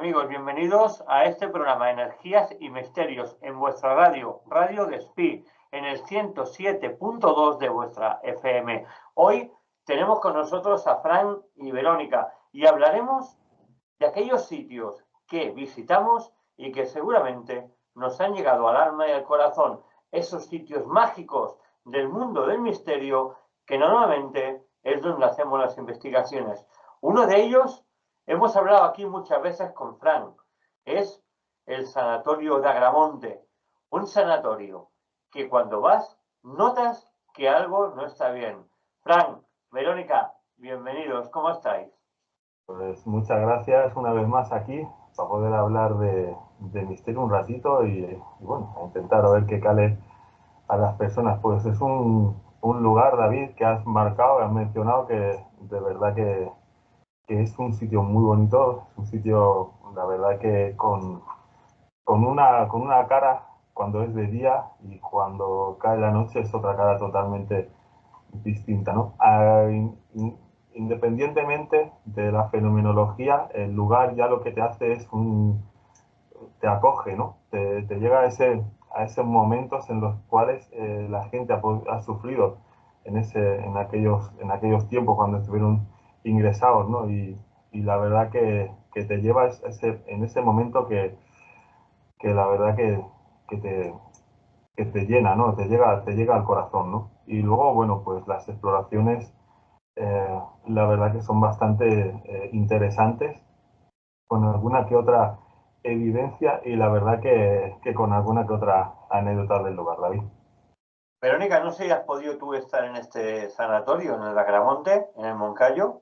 amigos? Bienvenidos a este programa Energías y Misterios en vuestra radio, Radio Despí, en el 107.2 de vuestra FM. Hoy tenemos con nosotros a Fran y Verónica y hablaremos de aquellos sitios que visitamos y que seguramente nos han llegado al alma y al corazón, esos sitios mágicos del mundo del misterio que normalmente es donde hacemos las investigaciones. Uno de ellos, hemos hablado aquí muchas veces con Fran, es el Sanatorio de Agramonte, un sanatorio que cuando vas notas que algo no está bien. Fran, Verónica, bienvenidos, ¿cómo estáis? Pues muchas gracias una vez más aquí para poder hablar de misterio un ratito y bueno, a intentar a ver qué cale a las personas. Pues es un lugar, David, que has marcado, has mencionado que de verdad que es un sitio muy bonito, es un sitio, la verdad que con una cara cuando es de día y cuando cae la noche es otra cara totalmente distinta, ¿no? Independientemente de la fenomenología, el lugar ya lo que te hace es te acoge, ¿no? Te llega a esos momentos en los cuales la gente ha sufrido en aquellos tiempos cuando estuvieron ingresados, ¿no? Y la verdad que te lleva en ese momento que la verdad que te llena, ¿no? Te llega al corazón, ¿no? Y luego, bueno, pues las exploraciones, la verdad que son bastante interesantes, con alguna que otra evidencia y la verdad que con alguna que otra anécdota del lugar, David. Verónica, no sé si has podido tú estar en este sanatorio, en el Agramonte, en el Moncayo.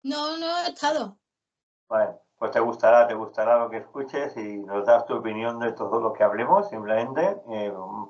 No, no he estado. Bueno, pues te gustará lo que escuches y nos das tu opinión de todo lo que hablemos, simplemente,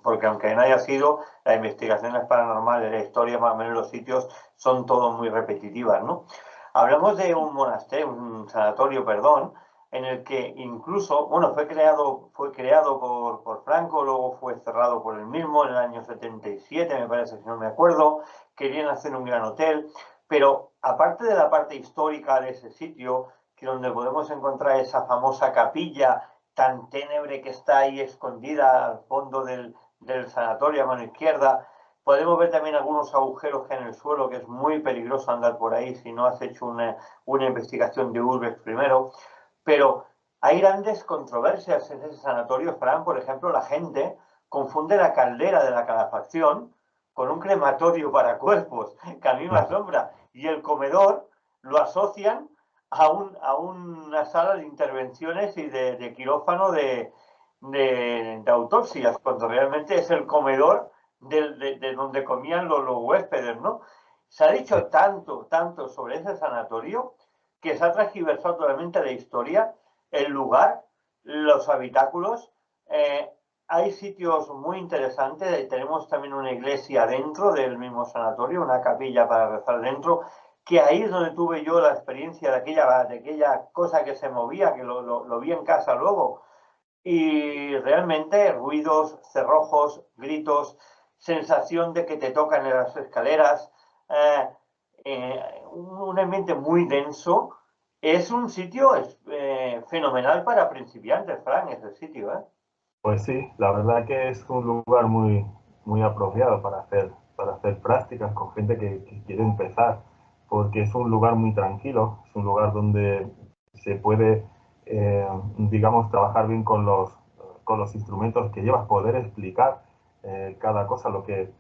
porque aunque no haya sido, las investigaciones paranormales, la historia, más o menos los sitios, son todos muy repetitivas, ¿no? Hablamos de un monasterio, un sanatorio, perdón, en el que incluso, bueno, fue creado por Franco, luego fue cerrado por él mismo en el año 77, me parece, si no me acuerdo. Querían hacer un gran hotel, pero aparte de la parte histórica de ese sitio, que donde podemos encontrar esa famosa capilla tan ténebre que está ahí escondida al fondo del sanatorio a mano izquierda, podemos ver también algunos agujeros que hay en el suelo, que es muy peligroso andar por ahí si no has hecho una investigación de Urbex primero. Pero hay grandes controversias en ese sanatorio, Fran. Por ejemplo, la gente confunde la caldera de la calefacción con un crematorio para cuerpos, que a mí me asombra, y el comedor lo asocian a una sala de intervenciones y de quirófano de autopsias, cuando realmente es el comedor de donde comían los huéspedes, ¿no? Se ha dicho tanto sobre ese sanatorio que se ha transgiversado totalmente la historia, el lugar, los habitáculos. Hay sitios muy interesantes, tenemos también una iglesia dentro del mismo sanatorio, una capilla para rezar dentro, que ahí es donde tuve yo la experiencia de aquella cosa que se movía, que lo vi en casa luego. Y realmente ruidos, cerrojos, gritos, sensación de que te tocan en las escaleras, un ambiente muy denso. Es un sitio fenomenal para principiantes, Fran, ese sitio, ¿eh? Pues sí, la verdad que es un lugar muy apropiado para hacer prácticas con gente que quiere empezar, porque es un lugar muy tranquilo, es un lugar donde se puede, digamos, trabajar bien con los instrumentos que llevas, poder explicar cada cosa, lo que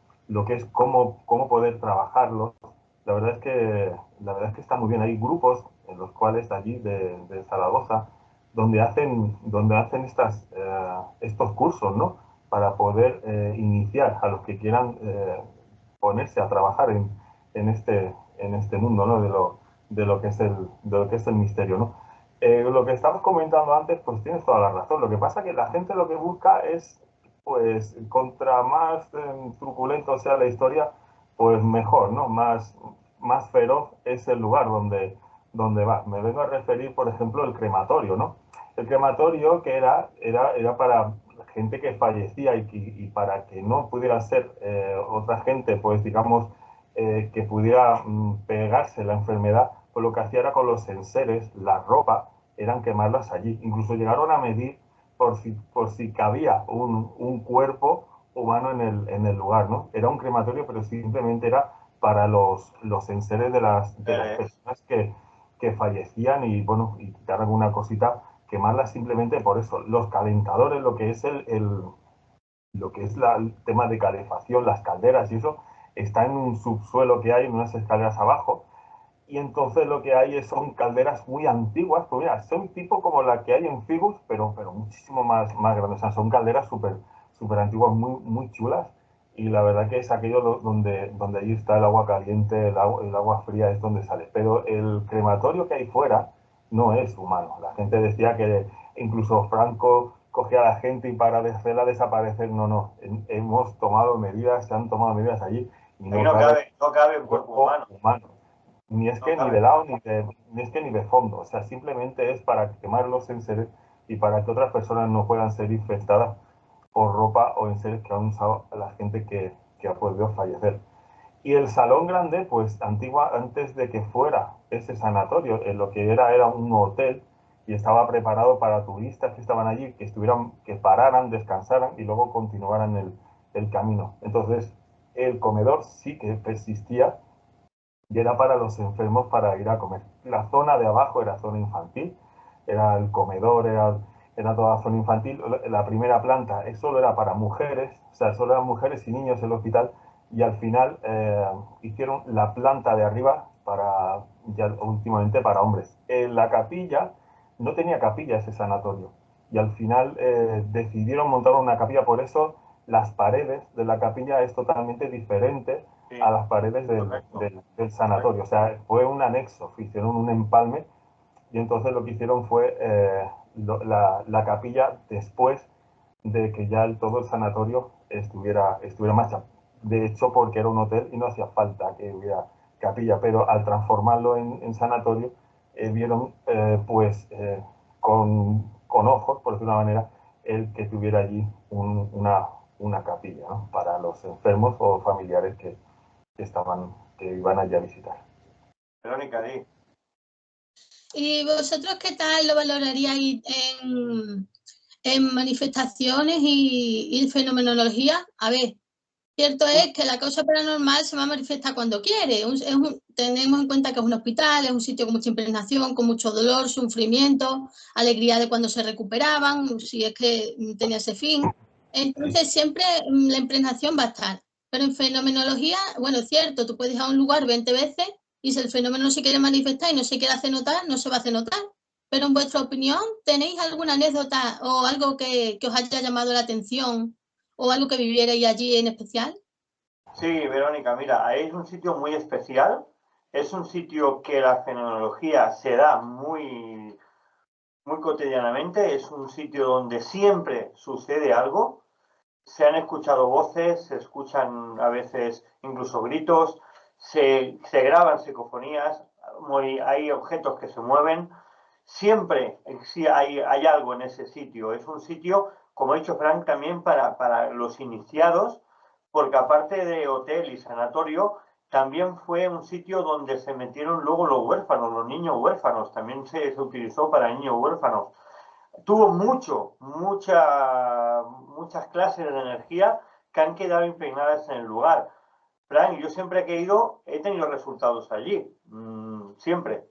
es cómo poder trabajarlo. La verdad es que está muy bien. Hay grupos en los cuales allí de Zaragoza donde hacen estos cursos, ¿no? Para poder iniciar a los que quieran ponerse a trabajar en este mundo, ¿no? De lo que es el misterio, ¿no? Lo que estabas comentando antes, pues tienes toda la razón. Lo que pasa es que la gente lo que busca es, pues, contra más truculento sea la historia, pues mejor, ¿no? Más feroz es el lugar donde va. Me vengo a referir, por ejemplo, el crematorio, ¿no? El crematorio que era para gente que fallecía y para que no pudiera ser otra gente, pues digamos, que pudiera pegarse la enfermedad, pues lo que hacía era con los enseres, la ropa, eran quemarlas allí. Incluso llegaron a medir por si cabía un cuerpo humano en el lugar, ¿no? Era un crematorio, pero simplemente era para los enseres de las personas que fallecían y, bueno, y quitar alguna cosita, quemarlas simplemente por eso. Los calentadores, lo que es lo que es el tema de calefacción, las calderas y eso, está en un subsuelo que hay, en unas escaleras abajo, y entonces lo que hay son calderas muy antiguas, pues mira, son tipo como la que hay en Figus, pero muchísimo más grandes. O sea, son calderas súper antiguas, muy chulas. Y la verdad que es aquello donde ahí está el agua caliente, el agua fría es donde sale. Pero el crematorio que hay fuera no es humano. La gente decía que incluso Franco cogía a la gente y para hacerla desaparecer, no. Hemos tomado medidas, se han tomado medidas allí y Ahí no cabe no cabe un cuerpo cuerpo humano. humano. Ni es No que ni cabe. de lado ni es que ni de fondo. O sea, simplemente es para quemar los enseres y para que otras personas no puedan ser infectadas por ropa o enseres que han usado la gente que ha podido fallecer. Y el salón grande, pues antes de que fuera ese sanatorio, en lo que era un hotel y estaba preparado para turistas que estaban allí, que pararan, descansaran y luego continuaran el camino. Entonces, el comedor sí que persistía y era para los enfermos para ir a comer. La zona de abajo era zona infantil, era el comedor, era toda zona infantil. La primera planta solo era para mujeres, o sea, solo eran mujeres y niños el hospital, y al final hicieron la planta de arriba ya últimamente para hombres. En la capilla no tenía capilla ese sanatorio, y al final decidieron montar una capilla, por eso las paredes de la capilla es totalmente diferente Sí, a las paredes correcto. del sanatorio. O sea, fue un anexo, hicieron un empalme y entonces lo que hicieron fue la capilla después de que ya todo el sanatorio estuviera en marcha. De hecho, porque era un hotel y no hacía falta que hubiera capilla, pero al transformarlo en sanatorio, vieron con ojos, por decirlo de una manera, el que tuviera allí una capilla, ¿no? Para los enfermos o familiares que iban allí a visitar. Verónica, di. ¿Y vosotros qué tal lo valoraríais en manifestaciones y fenomenología? A ver, cierto es que la causa paranormal se va a manifestar cuando quiere. Tenemos en cuenta que es un hospital, es un sitio con mucha impregnación, con mucho dolor, sufrimiento, alegría de cuando se recuperaban, si es que tenía ese fin. Sí. Entonces siempre la impregnación va a estar. Pero en fenomenología, bueno, es cierto, tú puedes ir a un lugar 20 veces y si el fenómeno no se quiere manifestar y no se quiere hacer notar, no se va a hacer notar. Pero en vuestra opinión, ¿tenéis alguna anécdota o algo que os haya llamado la atención o algo que vivierais allí en especial? Sí, Verónica, mira, es un sitio muy especial. Es un sitio que la fenomenología se da muy cotidianamente. Es un sitio donde siempre sucede algo. Se han escuchado voces, se escuchan a veces incluso gritos, se graban psicofonías, hay objetos que se mueven. Siempre sí hay algo en ese sitio. Es un sitio, como ha dicho Frank, también para los iniciados, porque aparte de hotel y sanatorio, también fue un sitio donde se metieron luego los huérfanos, los niños huérfanos, también se utilizó para niños huérfanos. Tuvo muchas clases de energía que han quedado impregnadas en el lugar. Frank, yo siempre que he ido he tenido resultados allí. Siempre.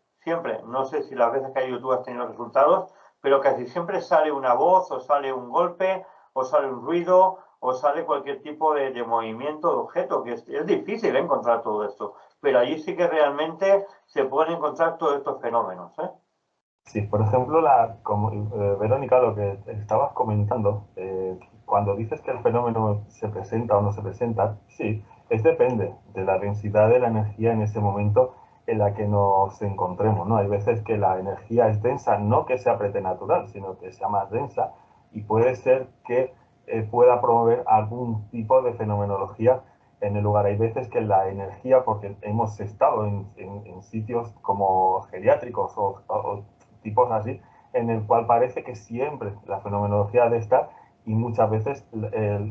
No sé si las veces que has ido tú has tenido resultados, pero casi siempre sale una voz o sale un golpe o sale un ruido o sale cualquier tipo de movimiento de objeto, que es difícil encontrar todo esto. Pero allí sí que realmente se pueden encontrar todos estos fenómenos, ¿eh? Sí, por ejemplo, Verónica, lo que estabas comentando, cuando dices que el fenómeno se presenta o no se presenta, sí, depende de la densidad de la energía en ese momento en la que nos encontremos, ¿no? Hay veces que la energía es densa, no que sea pretenatural, sino que sea más densa y puede ser que pueda promover algún tipo de fenomenología en el lugar. Hay veces que la energía, porque hemos estado en sitios como geriátricos o tipos así, en el cual parece que siempre la fenomenología ha de estar y muchas veces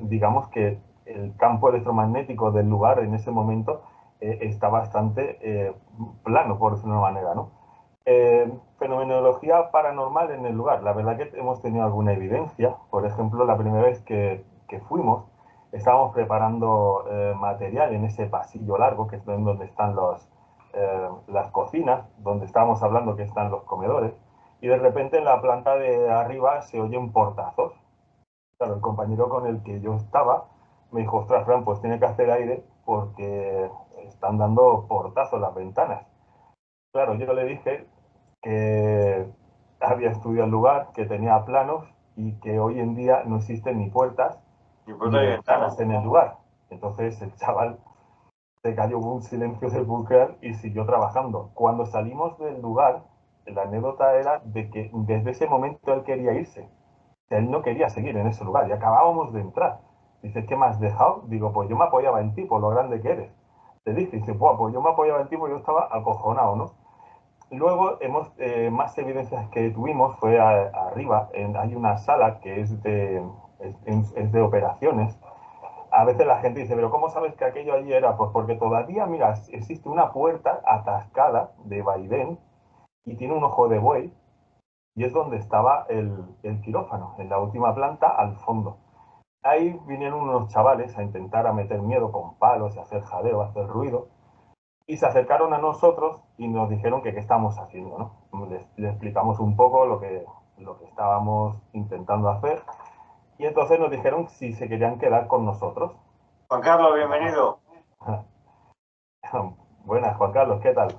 digamos que el campo electromagnético del lugar en ese momento está bastante plano, por decirlo de una manera, ¿no? Fenomenología paranormal en el lugar. La verdad que hemos tenido alguna evidencia. Por ejemplo, la primera vez que fuimos, estábamos preparando material en ese pasillo largo, que es donde están las cocinas, donde estábamos hablando que están los comedores, y de repente en la planta de arriba se oyen portazos. Claro, el compañero con el que yo estaba me dijo, ostras, Fran, pues tiene que hacer aire porque están dando portazos las ventanas. Claro, yo le dije que había estudiado el lugar, que tenía planos y que hoy en día no existen ni puertas Ni ni puerta ni ventanas ventana. en el lugar. Entonces el chaval se cayó, hubo un silencio sepulcral y siguió trabajando. Cuando salimos del lugar, la anécdota era de que desde ese momento él quería irse. O sea, él no quería seguir en ese lugar y acabábamos de entrar. Dice, ¿qué me has dejado? Digo, pues yo me apoyaba en ti por lo grande que eres. Te dice, dice, pues yo me apoyaba en ti porque yo estaba acojonado, ¿no? Luego, más evidencias que tuvimos fue arriba, hay una sala que es de operaciones. A veces la gente dice, pero ¿cómo sabes que aquello allí era? Pues porque todavía, mira, existe una puerta atascada de vaivén y tiene un ojo de buey y es donde estaba el quirófano, en la última planta al fondo. Ahí vinieron unos chavales a intentar a meter miedo con palos, y hacer jaleo, hacer ruido. Y se acercaron a nosotros y nos dijeron que qué estamos haciendo, ¿no? Les explicamos un poco lo que estábamos intentando hacer y entonces nos dijeron si se querían quedar con nosotros. Juan Carlos, bienvenido. Buenas, Juan Carlos, ¿qué tal?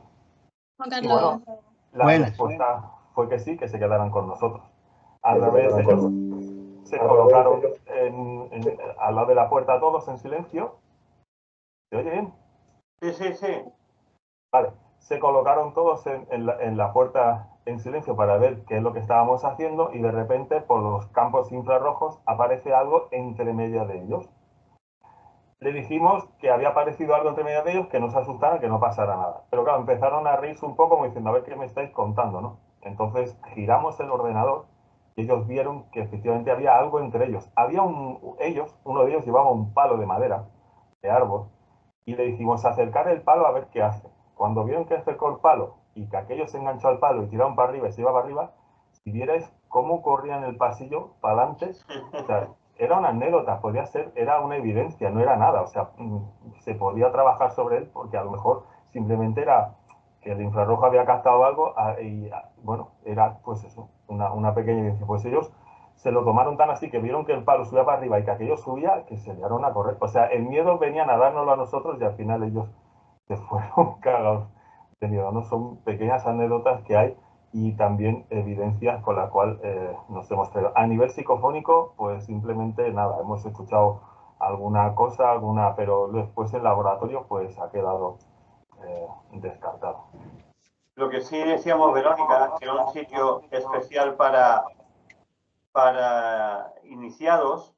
Juan Y Carlos. bueno, la Buenas. respuesta fue que sí, que se quedaran con nosotros. Al revés, ellos se colocaron al lado de la puerta todos en silencio. ¿Se oye bien? Sí, sí, sí. Vale, se colocaron todos en la puerta en silencio para ver qué es lo que estábamos haciendo y de repente por los campos infrarrojos aparece algo entre medio de ellos. Le dijimos que había aparecido algo entre medio de ellos, que no se asustaran, que no pasara nada. Pero claro, empezaron a reírse un poco como diciendo, a ver qué me estáis contando, ¿no? Entonces giramos el ordenador y ellos vieron que efectivamente había algo entre ellos. Uno de ellos llevaba un palo de madera, de árbol, y le dijimos acercar el palo a ver qué hace. Cuando vieron que acercó el palo y que aquello se enganchó al palo y tiraron para arriba y se iba para arriba, si vierais cómo corrían el pasillo para adelante, o sea, era una anécdota, era una evidencia, no era nada, o sea, se podía trabajar sobre él porque a lo mejor simplemente era que el infrarrojo había captado algo y bueno, era pues eso, una pequeña evidencia. Pues ellos se lo tomaron tan así que vieron que el palo subía para arriba y que aquello subía, que se liaron a correr. O sea, el miedo venían a dárnoslo a nosotros y al final ellos se fueron cagados de miedo, ¿no? Son pequeñas anécdotas que hay y también evidencias con la cual nos hemos traído. A nivel psicofónico, pues simplemente nada, hemos escuchado alguna cosa, pero después en laboratorio pues ha quedado descartado. Lo que sí decíamos, Verónica, que era un sitio especial para iniciados,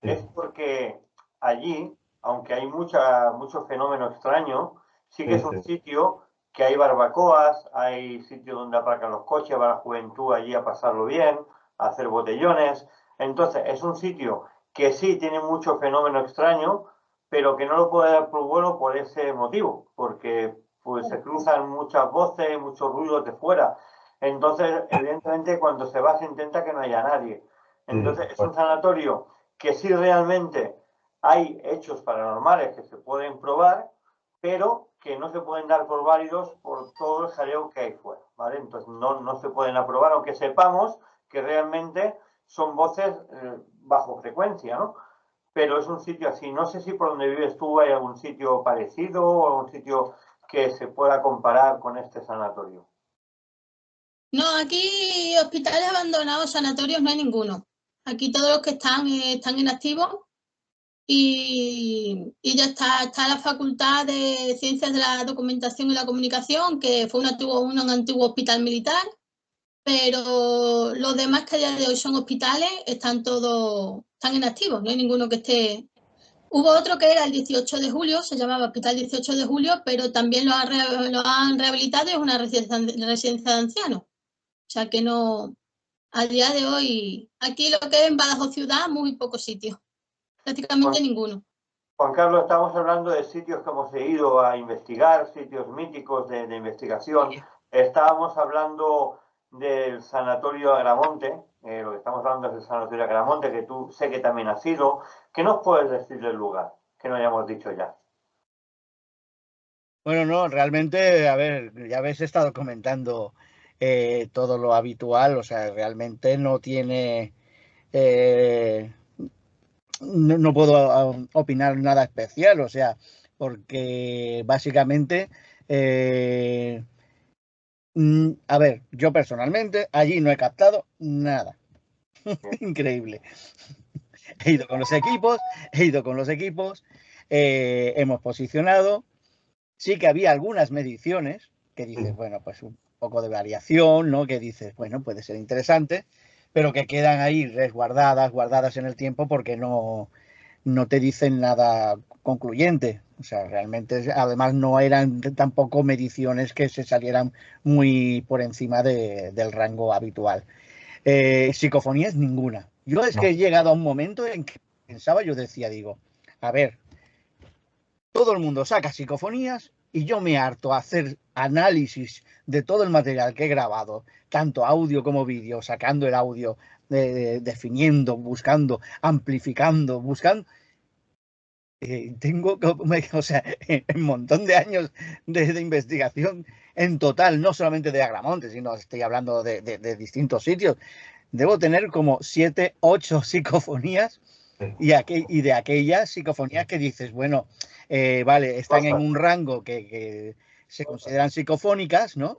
Sí, es porque allí, aunque hay mucho fenómeno extraño, sí que sí, es un sí. sitio que hay barbacoas, hay sitios donde aparcan los coches, va la juventud allí a pasarlo bien, a hacer botellones. Entonces, es un sitio que sí tiene mucho fenómeno extraño, pero que no lo puede dar por bueno por ese motivo, porque pues se cruzan muchas voces, muchos ruidos de fuera. Entonces, evidentemente, cuando se va se intenta que no haya nadie. Entonces, es un sanatorio que sí realmente hay hechos paranormales que se pueden probar, pero que no se pueden dar por válidos por todo el jaleo que hay fuera, ¿vale? Entonces no se pueden aprobar, aunque sepamos que realmente son voces bajo frecuencia, ¿no? Pero es un sitio así. No sé si por donde vives tú hay algún sitio parecido o algún sitio que se pueda comparar con este sanatorio. No, aquí hospitales abandonados, sanatorios no hay ninguno. Aquí todos los que están inactivos y ya está la Facultad de Ciencias de la Documentación y la Comunicación, que fue un antiguo hospital militar, pero los demás que a día de hoy son hospitales están inactivos, no hay ninguno que esté. Hubo otro que era el 18 de julio, se llamaba Hospital 18 de Julio, pero también lo han rehabilitado y es una residencia de ancianos. O sea que no, a día de hoy, aquí lo que es en Badajoz ciudad, muy pocos sitios, prácticamente ninguno. Juan Carlos, estamos hablando de sitios que hemos ido a investigar, sitios míticos de investigación. Estábamos hablando del Sanatorio Agramonte, lo que estamos hablando es del Sanatorio Agramonte, que tú sé que también has ido. ¿Qué nos puedes decir del lugar que no hayamos dicho ya? Bueno, no, realmente, a ver, ya habéis estado comentando todo lo habitual, o sea, realmente no tiene, no puedo opinar nada especial, o sea, porque básicamente, a ver, yo personalmente allí no he captado nada. Increíble. He ido con los equipos, hemos posicionado. Sí que había algunas mediciones que dices, bueno, pues un poco de variación, ¿no? Que dices, bueno, puede ser interesante, pero que quedan ahí resguardadas, guardadas en el tiempo porque no te dicen nada concluyente. O sea, realmente, además, no eran tampoco mediciones que se salieran muy por encima del rango habitual. Psicofonías ninguna. Yo es que he llegado a un momento en que pensaba, yo decía, digo, a ver, todo el mundo saca psicofonías y yo me harto a hacer análisis de todo el material que he grabado, tanto audio como vídeo, sacando el audio, definiendo, buscando, amplificando, buscando. Tengo, o sea, un montón de años de investigación en total, no solamente de Agramonte, sino estoy hablando de distintos sitios. Debo tener como 7, 8 psicofonías y de aquellas psicofonías que dices, bueno, vale, están en un rango que se consideran psicofónicas, ¿no?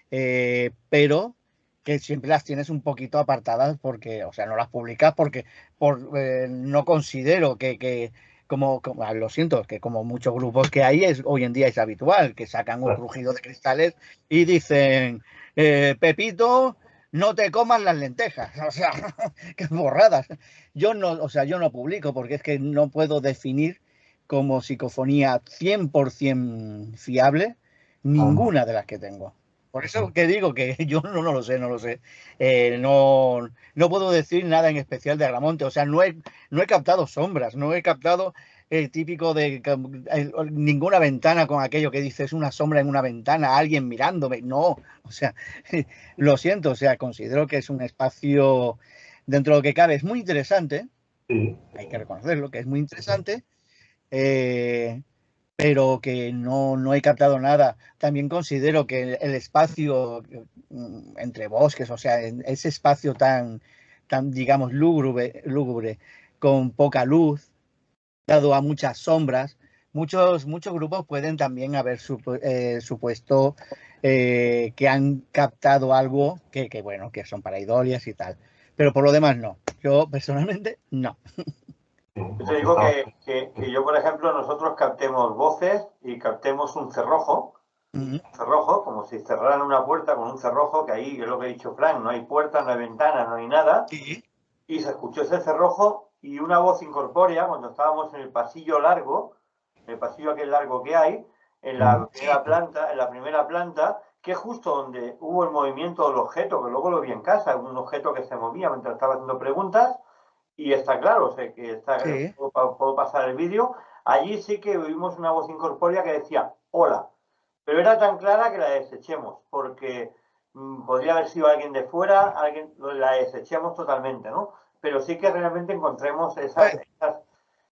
Pero que siempre las tienes un poquito apartadas porque, o sea, no las publicas porque no considero que lo siento, que como muchos grupos que hay hoy en día es habitual, que sacan un crujido de cristales y dicen, Pepito, no te comas las lentejas, o sea, qué borradas. Yo no publico porque es que no puedo definir como psicofonía 100% fiable ninguna de las que tengo. Por eso que digo que yo no lo sé. No puedo decir nada en especial de Agramonte. O sea, no he captado sombras, no he captado el típico de ninguna ventana con aquello que dices una sombra en una ventana, alguien mirándome. No, o sea, lo siento, o sea, considero que es un espacio dentro de lo que cabe. Es muy interesante, hay que reconocerlo, que es muy interesante, pero que no he captado nada. También considero que el espacio entre bosques, o sea, ese espacio tan digamos, lúgubre, con poca luz, dado a muchas sombras, muchos grupos pueden también haber supuesto que han captado algo bueno, que son paraidolias y tal. Pero por lo demás no. Yo personalmente no. Yo te digo que yo, por ejemplo, nosotros captemos voces y captemos un cerrojo, como si cerraran una puerta con un cerrojo, que ahí es lo que ha dicho Frank, no hay puerta, no hay ventana, no hay nada, y se escuchó ese cerrojo y una voz incorpórea cuando estábamos en el pasillo largo, el pasillo aquel largo que hay, en la primera planta, que es justo donde hubo el movimiento del objeto, que luego lo vi en casa, un objeto que se movía mientras estaba haciendo preguntas. Y está claro, o sea, que puedo pasar el vídeo. Allí sí que oímos una voz incorpórea que decía hola, pero era tan clara que la desechemos, porque podría haber sido alguien de fuera, la desechemos totalmente, ¿no? Pero sí que realmente encontremos esas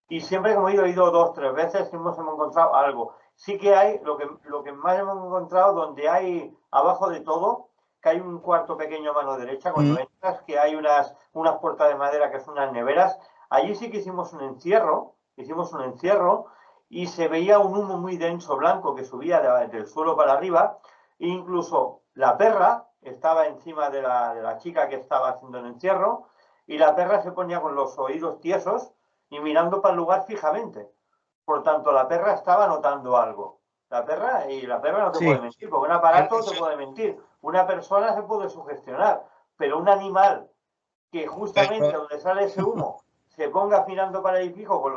y siempre como he ido 2 o 3 veces hemos encontrado algo. Sí que hay, lo que más hemos encontrado, donde hay abajo de todo, que hay un cuarto pequeño a mano derecha, cuando entras, que hay unas puertas de madera que son unas neveras. Allí sí que hicimos un encierro y se veía un humo muy denso blanco que subía del suelo para arriba. E incluso la perra estaba encima de la chica que estaba haciendo el encierro y la perra se ponía con los oídos tiesos y mirando para el lugar fijamente. Por tanto, la perra estaba notando algo. La perra no te puede mentir, porque un aparato te puede mentir. Una persona se puede sugestionar, pero un animal que justamente donde sale ese humo se ponga mirando para ahí fijo con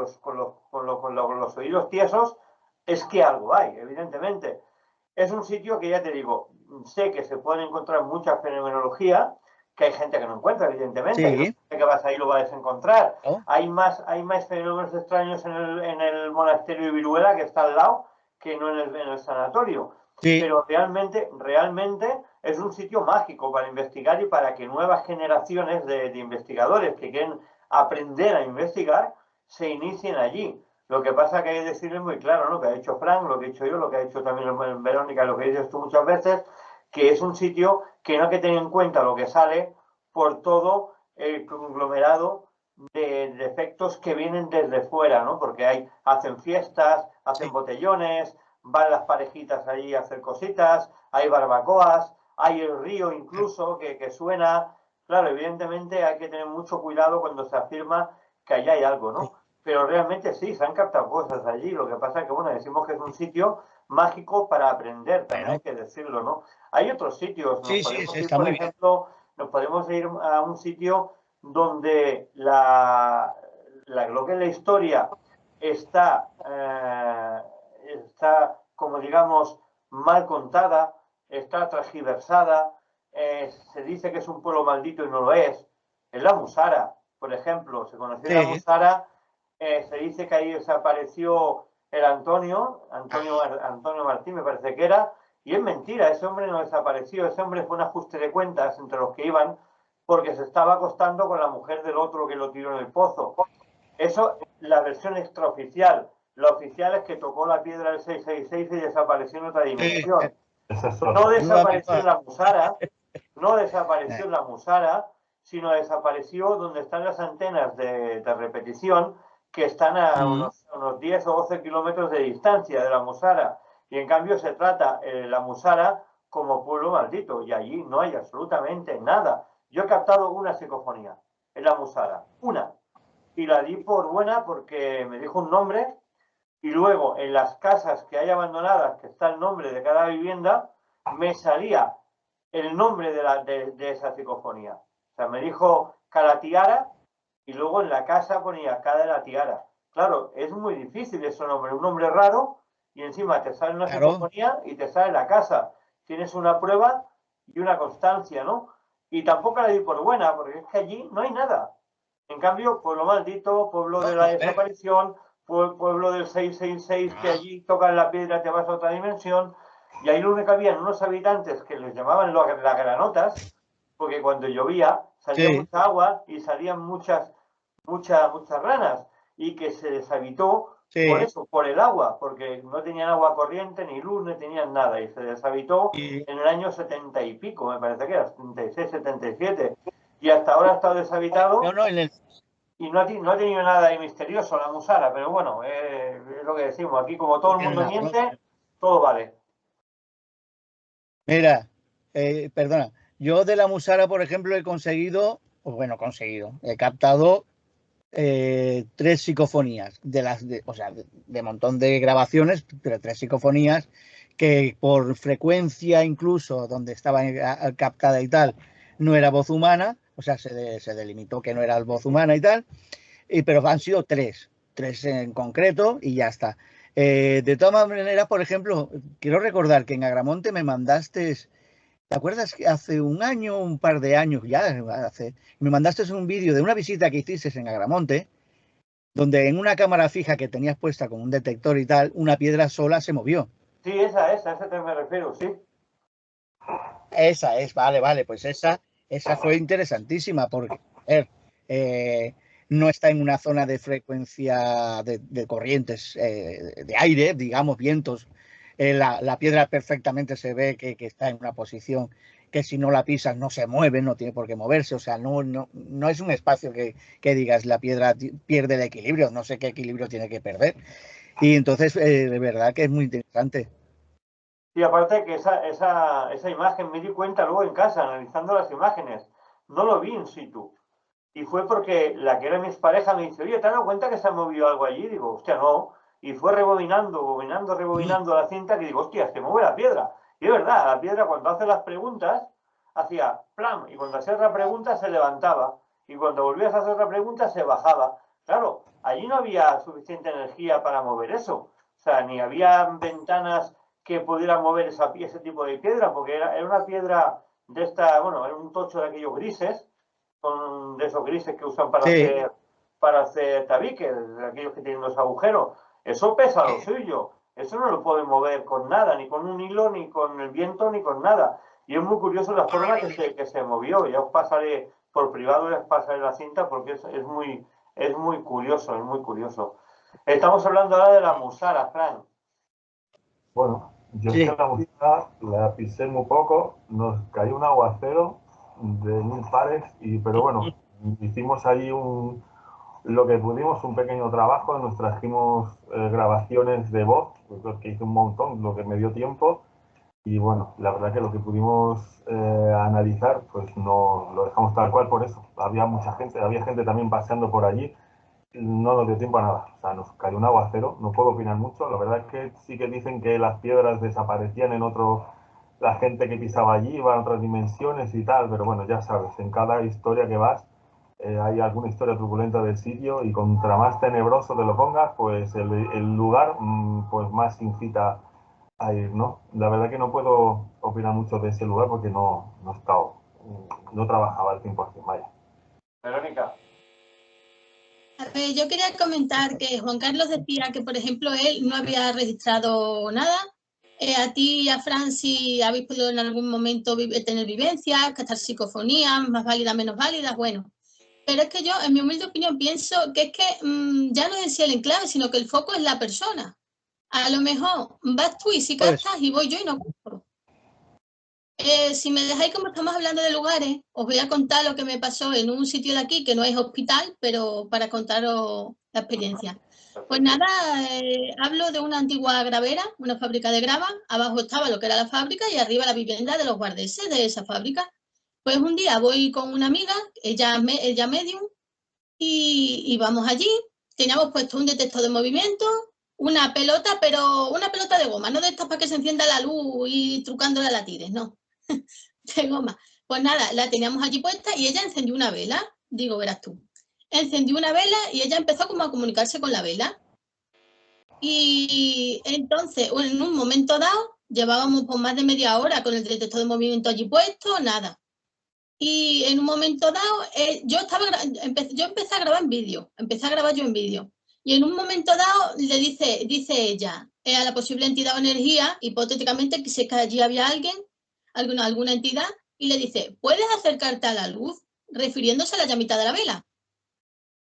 los oídos tiesos, es que algo hay, evidentemente. Es un sitio que ya te digo, sé que se pueden encontrar mucha fenomenología, que hay gente que no encuentra, evidentemente, que vas ahí lo vas a encontrar. Hay más fenómenos extraños en el monasterio de Viruela, que está al lado, que no en el sanatorio. Sí. Pero realmente es un sitio mágico para investigar y para que nuevas generaciones de investigadores que quieren aprender a investigar se inicien allí. Lo que pasa que hay que decirles muy claro, ¿no? Lo que ha dicho Frank, lo que he dicho yo, lo que ha dicho también Verónica, lo que dices tú muchas veces, que es un sitio que no hay que tener en cuenta lo que sale por todo el conglomerado de efectos que vienen desde fuera, ¿no? Porque hacen fiestas, hacen botellones, van las parejitas allí a hacer cositas, hay barbacoas, hay el río incluso que suena. Claro, evidentemente hay que tener mucho cuidado cuando se afirma que allá hay algo, ¿no? Pero realmente sí, se han captado cosas allí. Lo que pasa es que, bueno, decimos que es un sitio mágico para aprender, también hay que decirlo, ¿no? Hay otros sitios, nos podemos ir, por ejemplo, nos podemos ir a un sitio donde lo que es la historia está como digamos, mal contada, está transgiversada, se dice que es un pueblo maldito y no lo es. En la Musara, por ejemplo, se conoció la Musara, se dice que ahí desapareció el Antonio Martín, me parece que era, y es mentira, ese hombre no desapareció, ese hombre fue un ajuste de cuentas entre los que iban, porque se estaba acostando con la mujer del otro que lo tiró en el pozo. Eso, la versión extraoficial. La oficial es que tocó la piedra del 666 y desapareció en otra dimensión. No desapareció en la Musara, no desapareció en la Musara, sino desapareció donde están las antenas de repetición, que están a unos 10 o 12 kilómetros de distancia de la Musara. Y en cambio se trata la Musara como pueblo maldito, y allí no hay absolutamente nada. Yo he captado una psicofonía en la Musara, una, y la di por buena porque me dijo un nombre, y luego en las casas que hay abandonadas, que está el nombre de cada vivienda, me salía el nombre de esa psicofonía. O sea, me dijo Calatiara y luego en la casa ponía Cada la Tiara. Claro, es muy difícil ese nombre, un nombre raro, y encima te sale una psicofonía y te sale la casa. Tienes una prueba y una constancia, ¿no? Y tampoco la di por buena, porque es que allí no hay nada. En cambio, pueblo maldito, pueblo de la desaparición, pueblo del 666, que allí tocan la piedra y te vas a otra dimensión, y ahí lo único que habían unos habitantes que les llamaban las granotas, porque cuando llovía salía mucha agua y salían muchas ranas, y que se deshabitó por eso, por el agua, porque no tenían agua corriente, ni luz, ni tenían nada, y se deshabitó en el año 70 y pico, me parece que era, 76, 77, y hasta ahora ha estado deshabitado. Y no ha tenido nada de misterioso la Musara, pero bueno, es lo que decimos. Aquí, como todo el mundo miente, todo vale. Mira, perdona, yo de la Musara, por ejemplo, he captado 3 psicofonías, de montón de grabaciones, pero 3 psicofonías que por frecuencia incluso donde estaba captada y tal, no era voz humana, o sea, se delimitó que no era voz humana y tal, pero han sido 3 en concreto y ya está. De todas maneras, por ejemplo, quiero recordar que en Agramonte me mandaste, ¿te acuerdas que hace un par de años ya, me mandaste un vídeo de una visita que hiciste en Agramonte, donde en una cámara fija que tenías puesta con un detector y tal, una piedra sola se movió? Sí, esa te me refiero, sí. Esa es, vale, pues esa fue interesantísima porque no está en una zona de frecuencia de corrientes de aire, digamos, vientos. La piedra perfectamente se ve que está en una posición que si no la pisas no se mueve, no tiene por qué moverse, o sea, no es un espacio que digas la piedra pierde el equilibrio, no sé qué equilibrio tiene que perder. Y entonces, de verdad que es muy interesante. Y aparte que esa imagen me di cuenta luego en casa, analizando las imágenes. No lo vi in situ. Y fue porque la que era mi expareja me dice, oye, ¿te has dado cuenta que se ha movido algo allí? Digo, hostia, no. Y fue rebobinando la cinta, que digo, hostia, se mueve la piedra. Y es verdad, la piedra cuando hace las preguntas, hacía plam, y cuando hacía otra pregunta se levantaba. Y cuando volvías a hacer otra pregunta se bajaba. Claro, allí no había suficiente energía para mover eso. O sea, ni había ventanas que pudieran mover ese tipo de piedra, porque era una piedra de esta, bueno, era un tocho de aquellos grises, son de esos grises que usan para hacer tabiques, de aquellos que tienen los agujeros. Eso pesa lo suyo. Eso no lo pueden mover con nada, ni con un hilo, ni con el viento, ni con nada. Y es muy curioso la forma que se movió. Ya os pasaré por privado, les pasaré la cinta porque es muy curioso, es muy curioso. Estamos hablando ahora de la Musara, Fran. Bueno, yo Sí. es que la música la pisé muy poco, nos cayó un aguacero de 1000 pares, pero bueno, hicimos ahí lo que pudimos, un pequeño trabajo, nos trajimos grabaciones de voz, que hice un montón, lo que me dio tiempo, y bueno, la verdad que lo que pudimos analizar, pues no lo dejamos tal cual por eso. Había mucha gente, había gente también paseando por allí, no nos dio tiempo a nada. O sea, nos cayó un aguacero, no puedo opinar mucho. La verdad es que sí que dicen que las piedras desaparecían en otro, la gente que pisaba allí iba a otras dimensiones y tal, pero bueno, ya sabes, en cada historia que vas hay alguna historia truculenta del sitio y contra más tenebroso te lo pongas, pues el lugar pues más incita a ir, ¿no? La verdad que no puedo opinar mucho de ese lugar porque no he estado, no trabajaba al 100%, vaya. Verónica. A ver, yo quería comentar que Juan Carlos decía que, por ejemplo, él no había registrado nada. A ti y a Franci habéis podido en algún momento tener vivencias, captar psicofonías, más válidas, menos válidas, bueno. Pero es que yo, en mi humilde opinión, pienso que es que ya no es en sí el enclave, sino que el foco es la persona. A lo mejor vas tú y sí captas y voy yo y no capto. Si me dejáis, como estamos hablando de lugares, os voy a contar lo que me pasó en un sitio de aquí, que no es hospital, pero para contaros la experiencia. Pues nada, hablo de una antigua gravera, una fábrica de grava. Abajo estaba lo que era la fábrica y arriba la vivienda de los guardeses de esa fábrica. Pues un día voy con una amiga, ella medium, y vamos allí. Teníamos puesto un detector de movimiento, una pelota, pero una pelota de goma, no de estas para que se encienda la luz y trucándola a la tires, no, de goma. Pues nada, la teníamos allí puesta y ella encendió una vela, digo, verás tú. Encendió una vela y ella empezó como a comunicarse con la vela. Y entonces, en un momento dado, llevábamos por más de media hora con el detector de movimiento allí puesto, nada. Y en un momento dado, yo empecé a grabar en vídeo, empecé a grabar yo en vídeo. Y en un momento dado le dice ella a la posible entidad o energía, hipotéticamente que sé que allí había alguna entidad, y le dice, ¿puedes acercarte a la luz? Refiriéndose a la llamita de la vela.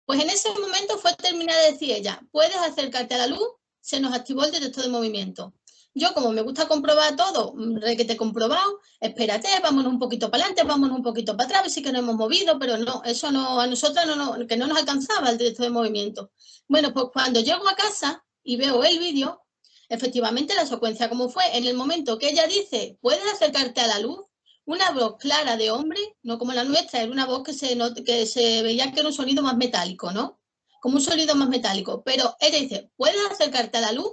Pues en ese momento fue terminar de decir ella, ¿puedes acercarte a la luz? Se nos activó el detector de movimiento. Yo, como me gusta comprobar todo, que te he comprobado, espérate, vámonos un poquito para adelante, vámonos un poquito para atrás, a ver si que nos hemos movido, pero no, eso no, a nosotros que no nos alcanzaba el detector de movimiento. Bueno, pues cuando llego a casa y veo el vídeo, efectivamente la secuencia como fue, en el momento que ella dice, ¿puedes acercarte a la luz? Una voz clara de hombre, no como la nuestra, era una voz que se veía que era un sonido más metálico, ¿no? Como un sonido más metálico. Pero ella dice, ¿puedes acercarte a la luz?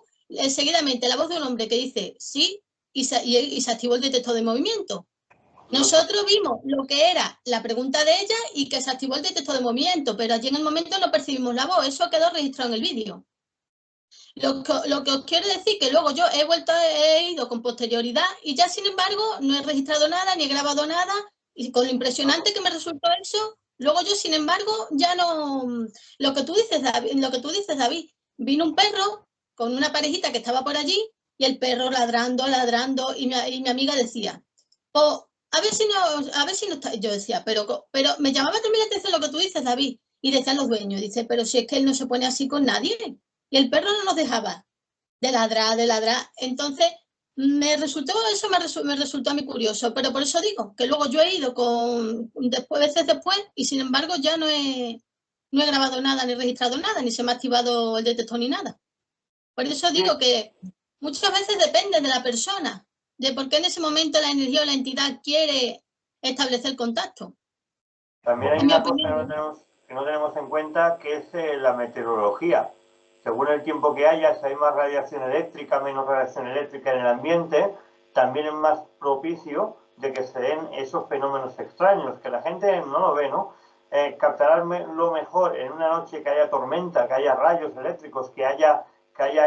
Seguidamente la voz de un hombre que dice sí y se activó el detector de movimiento. Nosotros vimos lo que era la pregunta de ella y que se activó el detector de movimiento, pero allí en el momento no percibimos la voz, eso quedó registrado en el vídeo. Lo que os quiero decir que luego yo he ido con posterioridad y ya sin embargo no he registrado nada ni he grabado nada y con lo impresionante que me resultó eso, luego yo sin embargo ya no, lo que tú dices David, vino un perro con una parejita que estaba por allí y el perro ladrando y mi amiga decía, oh, a ver si no está, yo decía, pero me llamaba también la atención lo que tú dices, David, y decían los dueños, dice, pero si es que él no se pone así con nadie. Y el perro no nos dejaba de ladrar, de ladrar. Entonces, me resultó a mí curioso, pero por eso digo que luego yo he ido veces después y sin embargo ya no he grabado nada, ni registrado nada, ni se me ha activado el detector ni nada. Por eso digo que muchas veces depende de la persona, de por qué en ese momento la energía o la entidad quiere establecer contacto. También hay una cosa que no tenemos en cuenta, que es la meteorología. Según el tiempo que haya, si hay más radiación eléctrica, menos radiación eléctrica en el ambiente, también es más propicio de que se den esos fenómenos extraños, que la gente no lo ve, ¿no? Captará lo mejor en una noche que haya tormenta, que haya rayos eléctricos, que haya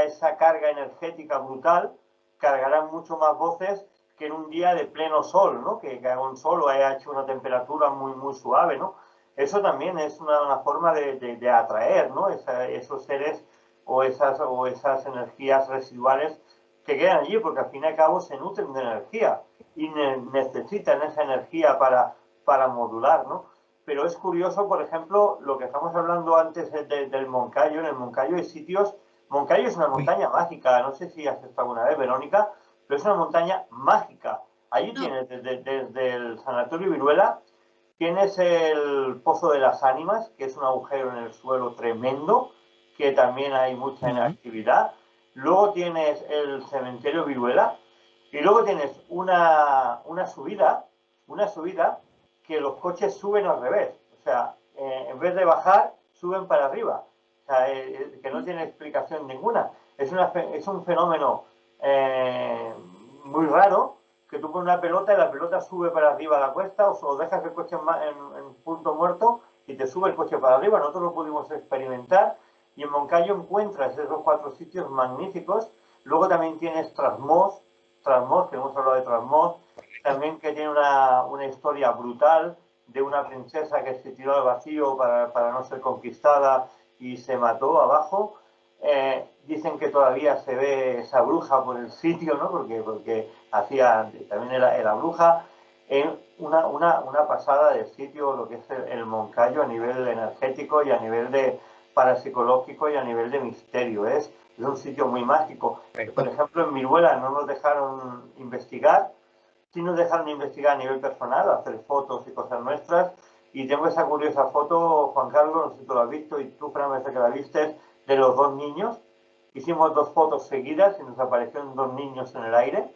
esa carga energética brutal, cargarán mucho más voces que en un día de pleno sol, ¿no? Que haga un sol o haya hecho una temperatura muy, muy suave, ¿no? Eso también es una forma de atraer, ¿no? Esos seres o esas energías residuales que quedan allí, porque al fin y al cabo se nutren de energía y necesitan esa energía para modular, ¿no? Pero es curioso, por ejemplo, lo que estamos hablando antes del Moncayo. En el Moncayo hay sitios... Moncayo es una montaña mágica, no sé si has estado alguna vez, Verónica, pero es una montaña mágica. Allí tienes, desde el Sanatorio Viruela, tienes el Pozo de las Ánimas, que es un agujero en el suelo tremendo, que también hay mucha inactividad. Luego tienes el Cementerio Viruela, y luego tienes una subida que los coches suben al revés. O sea, en vez de bajar, suben para arriba. O sea, que no tiene explicación ninguna. Es un fenómeno muy raro, que tú pones una pelota y la pelota sube para arriba a la cuesta, o dejas el coche en punto muerto y te sube el coche para arriba. Nosotros lo pudimos experimentar y en Moncayo encuentras esos 4 sitios magníficos. Luego también tienes Trasmoz, que hemos hablado de Trasmoz, también que tiene una historia brutal de una princesa que se tiró al vacío para no ser conquistada y se mató abajo. Dicen que todavía se ve esa bruja por el sitio, ¿no? Porque también era bruja. Una pasada del sitio, lo que es el Moncayo, a nivel energético y a nivel de parapsicológico y a nivel de misterio. Es un sitio muy mágico. Por ejemplo, en Viruela no nos dejaron investigar, sí nos dejaron investigar a nivel personal, hacer fotos y cosas nuestras. Y tengo esa curiosa foto, Juan Carlos, no sé si tú la has visto, y tú, Fran, me parece que la viste, de los 2 niños. Hicimos 2 fotos seguidas y nos aparecieron 2 niños en el aire.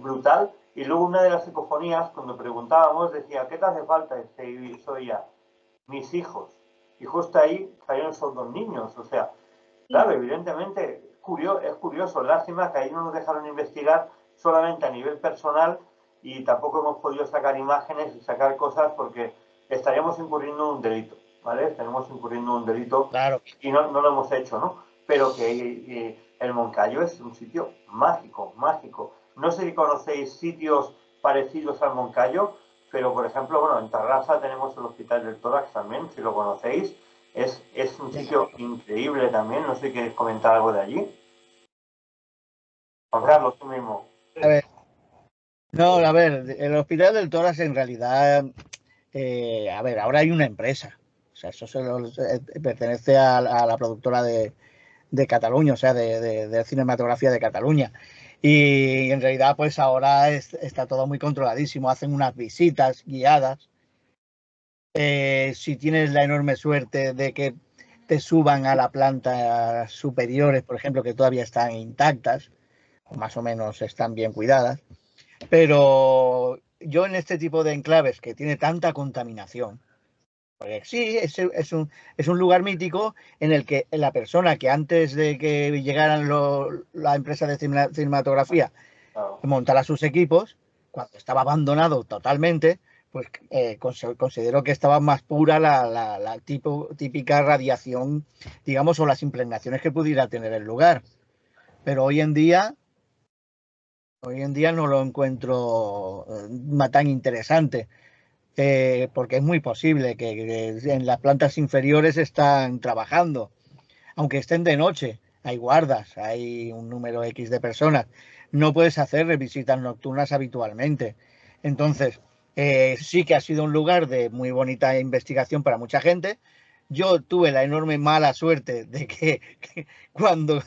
Brutal. Y luego una de las psicofonías, cuando preguntábamos, decía, ¿qué te hace falta? Y eso oía, mis hijos. Y justo ahí salieron esos 2 niños. O sea, claro, evidentemente es curioso. Lástima que ahí no nos dejaron investigar solamente a nivel personal y tampoco hemos podido sacar imágenes y sacar cosas porque estaríamos incurriendo en un delito, ¿vale? Estaremos incurriendo en un delito, claro, y no lo hemos hecho, ¿no? Pero que el Moncayo es un sitio mágico, mágico. No sé si conocéis sitios parecidos al Moncayo, pero por ejemplo, bueno, en Tarrasa tenemos el Hospital del Tórax también, si lo conocéis. Es un sitio increíble también. No sé si queréis comentar algo de allí. Juan Carlos, tú mismo. A ver, no, a ver, el Hospital del Tórax en realidad, a ver, ahora hay una empresa. O sea, eso pertenece a la productora de Cataluña, o sea, de cinematografía de Cataluña. Y en realidad, pues ahora está todo muy controladísimo. Hacen unas visitas guiadas. Si tienes la enorme suerte de que te suban a la planta superiores, por ejemplo, que todavía están intactas, o más o menos están bien cuidadas. Pero yo en este tipo de enclaves que tiene tanta contaminación, porque sí, es un lugar mítico en el que la persona que antes de que llegaran la empresa de cinematografía montara sus equipos, cuando estaba abandonado totalmente, pues consideró que estaba más pura la típica radiación, digamos, o las impregnaciones que pudiera tener el lugar. Pero hoy en día no lo encuentro tan interesante. Porque es muy posible que en las plantas inferiores están trabajando, aunque estén de noche, hay guardas, hay un número X de personas, no puedes hacer visitas nocturnas habitualmente. Entonces, sí que ha sido un lugar de muy bonita investigación para mucha gente. Yo tuve la enorme mala suerte de que cuando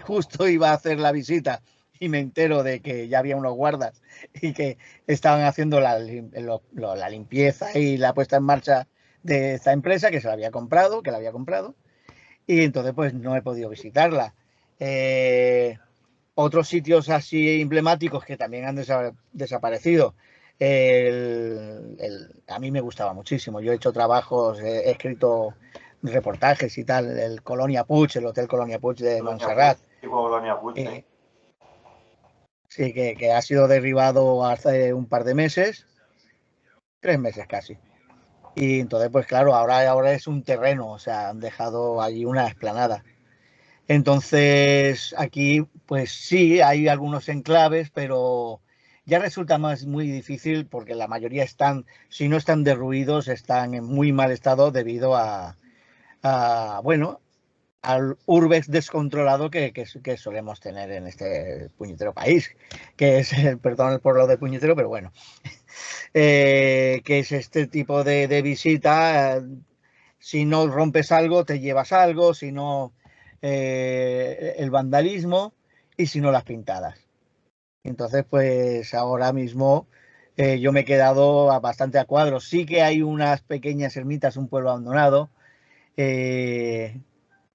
justo iba a hacer la visita y me entero de que ya había unos guardas y que estaban haciendo la limpieza y la puesta en marcha de esta empresa que la había comprado, y entonces pues no he podido visitarla. Otros sitios así emblemáticos que también han desaparecido. A mí me gustaba muchísimo. Yo he hecho trabajos, he escrito reportajes y tal, el Colonia Puig, el Hotel Colonia Puig de Montserrat. Colonia Puig, sí, que ha sido derribado hace un par de meses, 3 meses casi. Y entonces, pues claro, ahora es un terreno, o sea, han dejado allí una explanada. Entonces, aquí, pues sí, hay algunos enclaves, pero ya resulta muy difícil porque la mayoría están, si no están derruidos, están en muy mal estado debido a al urbex descontrolado que solemos tener en este puñetero país, que es, perdón por lo de puñetero, pero bueno, que es este tipo de visita. Si no rompes algo, te llevas algo, si no, el vandalismo, y si no, las pintadas. Entonces, pues ahora mismo yo me he quedado bastante a cuadro. Sí que hay unas pequeñas ermitas, un pueblo abandonado, que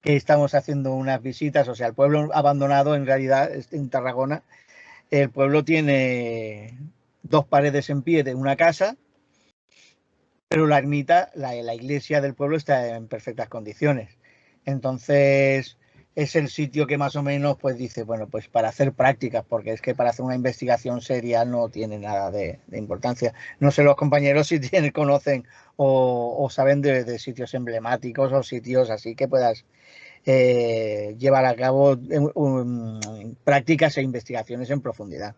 estamos haciendo unas visitas. O sea, el pueblo abandonado en realidad en Tarragona, el pueblo tiene 2 paredes en pie de una casa, pero la ermita, la iglesia del pueblo está en perfectas condiciones. Entonces, es el sitio que más o menos pues dice, bueno, pues para hacer prácticas, porque es que para hacer una investigación seria no tiene nada de importancia. No sé los compañeros si conocen o saben de sitios emblemáticos o sitios así que puedas llevar a cabo prácticas e investigaciones en profundidad.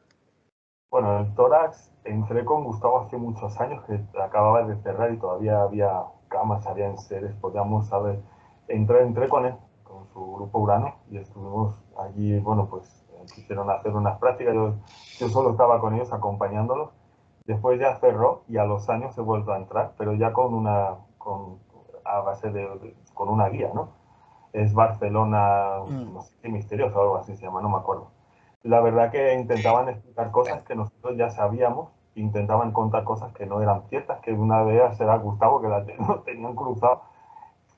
Bueno, el tórax entré con Gustavo hace muchos años, que acababa de cerrar y todavía había camas, había enseres, podíamos saber. Entré con él, con su grupo Urano, y estuvimos allí, bueno, pues quisieron hacer unas prácticas, yo solo estaba con ellos acompañándolos. Después ya cerró y a los años he vuelto a entrar, pero ya a base con una guía, ¿no? Es Barcelona, no sé qué misterioso, algo así se llama, no me acuerdo. La verdad que intentaban explicar cosas que nosotros ya sabíamos, intentaban contar cosas que no eran ciertas, que una de ellas era Gustavo, que lo tenían cruzado.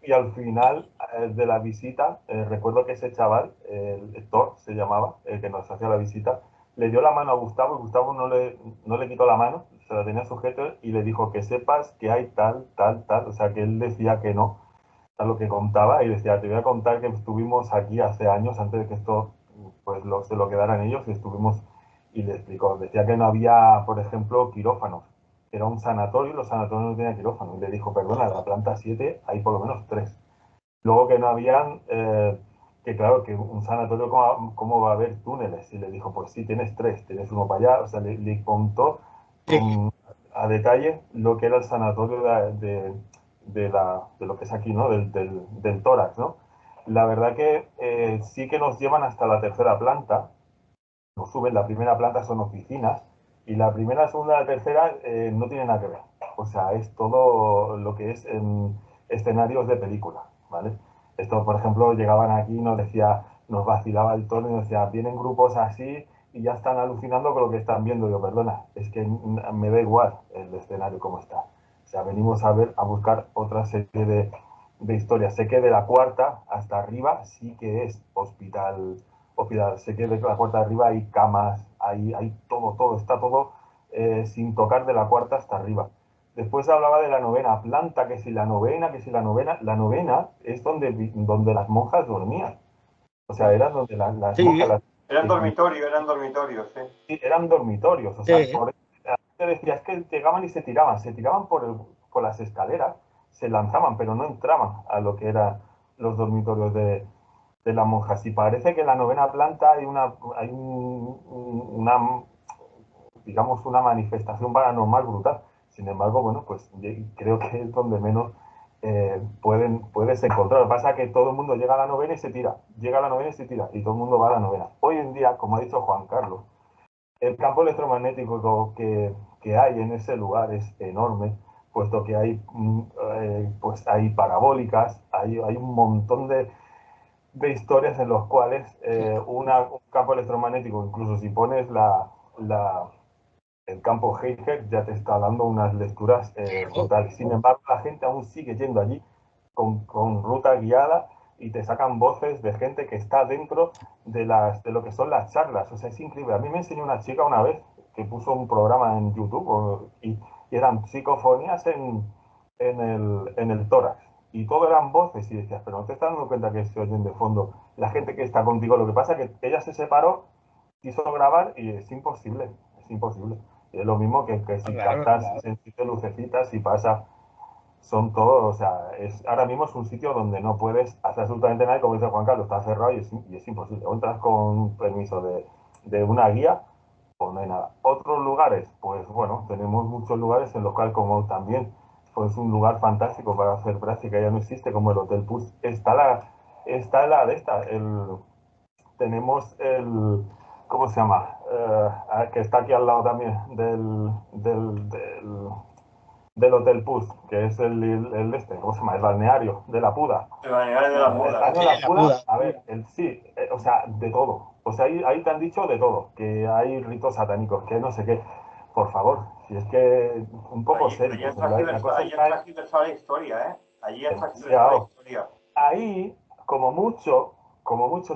Y al final de la visita, recuerdo que ese chaval, el Thor se llamaba, el que nos hacía la visita, le dio la mano a Gustavo y Gustavo no le quitó la mano, se la tenía sujeta y le dijo que sepas que hay tal, tal, tal. O sea, que él decía que no a lo que contaba y decía, te voy a contar que estuvimos aquí hace años, antes de que esto pues se lo quedaran ellos, y estuvimos, y le explicó, decía que no había, por ejemplo, quirófanos, era un sanatorio y los sanatorios no tenían quirófano, y le dijo, perdona, la planta 7 hay por lo menos 3. Luego que no habían, que claro, que un sanatorio, ¿cómo va a haber túneles? Y le dijo, pues sí, tienes 3, tienes uno para allá. O sea, le contó Sí. a detalle lo que era el sanatorio de lo que es aquí, ¿no? Del tórax, ¿no? La verdad que sí que nos llevan hasta la 3.ª planta, nos suben, la 1.ª planta son oficinas, y la 1.ª, la 2.ª, la 3.ª no tienen nada que ver. O sea, es todo lo que es en escenarios de película, ¿vale? Esto, por ejemplo, llegaban aquí y nos vacilaba el tono y nos decía, vienen grupos así y ya están alucinando con lo que están viendo. Yo, perdona, es que me da igual el escenario como está. O sea, venimos a buscar otra serie de historias. Sé que de la 4.ª hasta arriba sí que es hospital. Sé que de la 4.ª arriba hay camas, hay todo, está todo sin tocar de la 4.ª hasta arriba. Después hablaba de la 9.ª planta, que si la 9.ª, que si la 9.ª. La 9.ª es donde las monjas dormían. O sea, eran donde las Sí, monjas... Eran dormitorios, sí. Sí, eran dormitorios. O sea, sí. te decía, es que llegaban y se tiraban por las escaleras, se lanzaban, pero no entraban a lo que eran los dormitorios de las monjas. Y parece que en la 9.ª planta digamos, una manifestación paranormal brutal. Sin embargo, bueno, pues creo que es donde menos puedes encontrar. Lo que pasa es que todo el mundo llega a la 9.ª y se tira, llega a la 9.ª y se tira, y todo el mundo va a la 9.ª. Hoy en día, como ha dicho Juan Carlos, el campo electromagnético que hay en ese lugar es enorme, puesto que pues hay parabólicas, hay un montón de historias en los cuales un campo electromagnético, incluso si pones el campo Geiger, ya te está dando unas lecturas brutales. Sin embargo, la gente aún sigue yendo allí con ruta guiada y te sacan voces de gente que está dentro de lo que son las charlas. O sea, es increíble. A mí me enseñó una chica una vez que puso un programa en YouTube y eran psicofonías en el tórax. Y todo eran voces y decías, pero no te estás dando cuenta que se oyen de fondo la gente que está contigo. Lo que pasa es que ella se separó, quiso grabar y es imposible, es imposible. Y es lo mismo que si Claro. captas de lucecitas y pasa, son todos, o sea, ahora mismo es un sitio donde no puedes hacer absolutamente nada, como dice Juan Carlos, está cerrado y es imposible. O entras con permiso de una guía o no hay nada. Otros lugares, pues bueno, tenemos muchos lugares en los cuales como también pues un lugar fantástico para hacer práctica, ya no existe, como el Hotel Puig. Está está la de esta, tenemos el, ¿cómo se llama? Que está aquí al lado también del Hotel Puig, que es el este, ¿cómo se llama? El balneario de la Puda. El balneario de la El Puda. balneario de la La Puda, Puda. a ver, sí, o sea, de todo. O sea, ahí te han dicho de todo, que hay ritos satánicos, que no sé qué. Por favor, si es que un poco Allí han serio. La cosa está transversado la historia, ¿eh? Allí han transversado la demasiado. historia. Ahí, como mucho,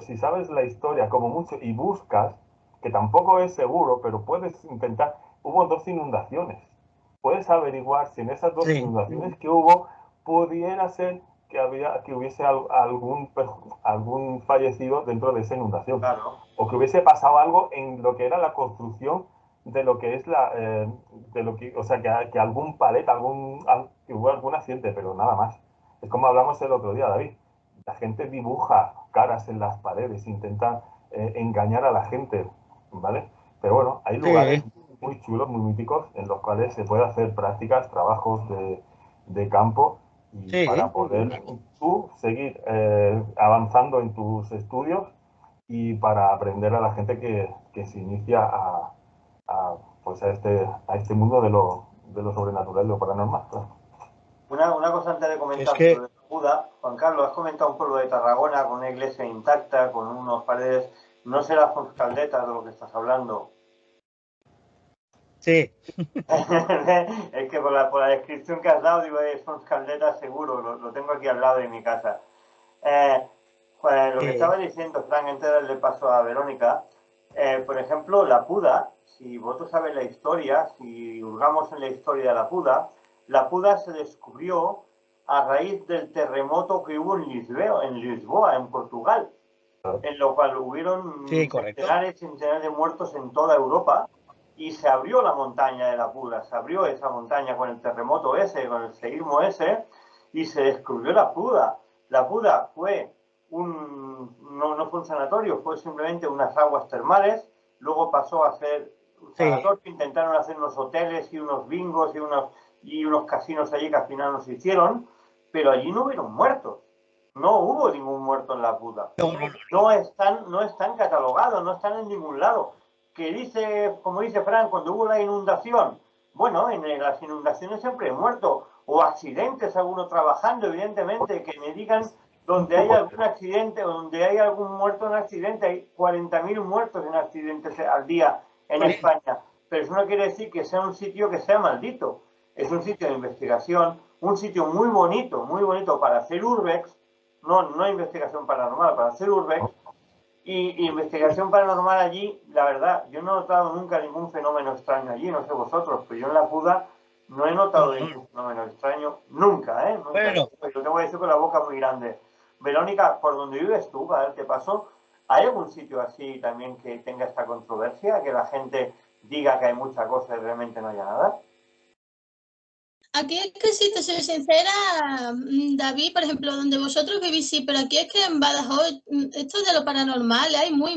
si sabes la historia, como mucho, y buscas, que tampoco es seguro, pero puedes intentar, hubo 2 inundaciones. Puedes averiguar si en esas dos Sí, inundaciones que hubo pudiera ser que hubiese algún fallecido dentro de esa inundación. Claro. O que hubiese pasado algo en lo que era la construcción de lo que es o sea, que algún paleta, que hubo algún accidente, pero nada más. Es como hablamos el otro día, David. La gente dibuja caras en las paredes, intenta engañar a la gente, ¿vale? Pero bueno, hay lugares sí, muy chulos, muy míticos, en los cuales se puede hacer prácticas, trabajos de campo y sí. para poder tú seguir avanzando en tus estudios y para aprender a la gente que se inicia pues a este mundo de lo sobrenatural, de lo paranormal. Claro. Una cosa antes de Si es comentar que, sobre la Buda, Juan Carlos, has comentado un pueblo de Tarragona con una iglesia intacta, con unos paredes, no será Fonscaldeta de lo que estás hablando. sí, Es que por la descripción que has dado, digo, es Fonscaldeta seguro, lo tengo aquí al lado de mi casa. Pues lo que estaba diciendo, Frank, antes de darle paso a Verónica, por ejemplo, la Puda, si vosotros sabéis la historia, si hurgamos en la historia de la Puda se descubrió a raíz del terremoto que hubo en Lisboa, en Portugal, en lo cual hubieron sí, correcto. centenares y centenares de muertos en toda Europa y se abrió la montaña de la Puda, se abrió esa montaña con el terremoto ese, con el seísmo ese, y se descubrió la Puda. La Puda fue no fue un sanatorio, fue simplemente unas aguas termales, luego pasó a ser un Sí, sanatorio, intentaron hacer unos hoteles y unos bingos y unos casinos allí que al final no se hicieron, pero allí no hubieron muertos, no hubo ningún muerto en la Puda. no, no, no. No están catalogados, no están en ningún lado. Que dice, como dice Fran, cuando hubo la inundación, bueno, en las inundaciones siempre he muerto, o accidentes, alguno trabajando, evidentemente, que me digan donde hay algún accidente, donde hay algún muerto en accidente, hay 40.000 muertos en accidentes al día en Jolín. España. Pero eso no quiere decir que sea un sitio que sea maldito. Es un sitio de investigación, un sitio muy bonito para hacer urbex, no investigación paranormal, para hacer urbex, y investigación paranormal allí, la verdad, yo no he notado nunca ningún fenómeno extraño allí, no sé vosotros, pero yo en la Puda no he No, notado no, ningún fenómeno extraño, nunca, ¿eh? Nunca. bueno, Yo te voy a decir con la boca muy grande. Verónica, por donde vives tú, para darte paso, ¿hay algún sitio así también que tenga esta controversia, que la gente diga que hay mucha cosa y realmente no haya nada? Aquí es que si te soy sincera, David, por ejemplo, donde vosotros vivís, sí, pero aquí es que en Badajoz, esto de lo paranormal hay muy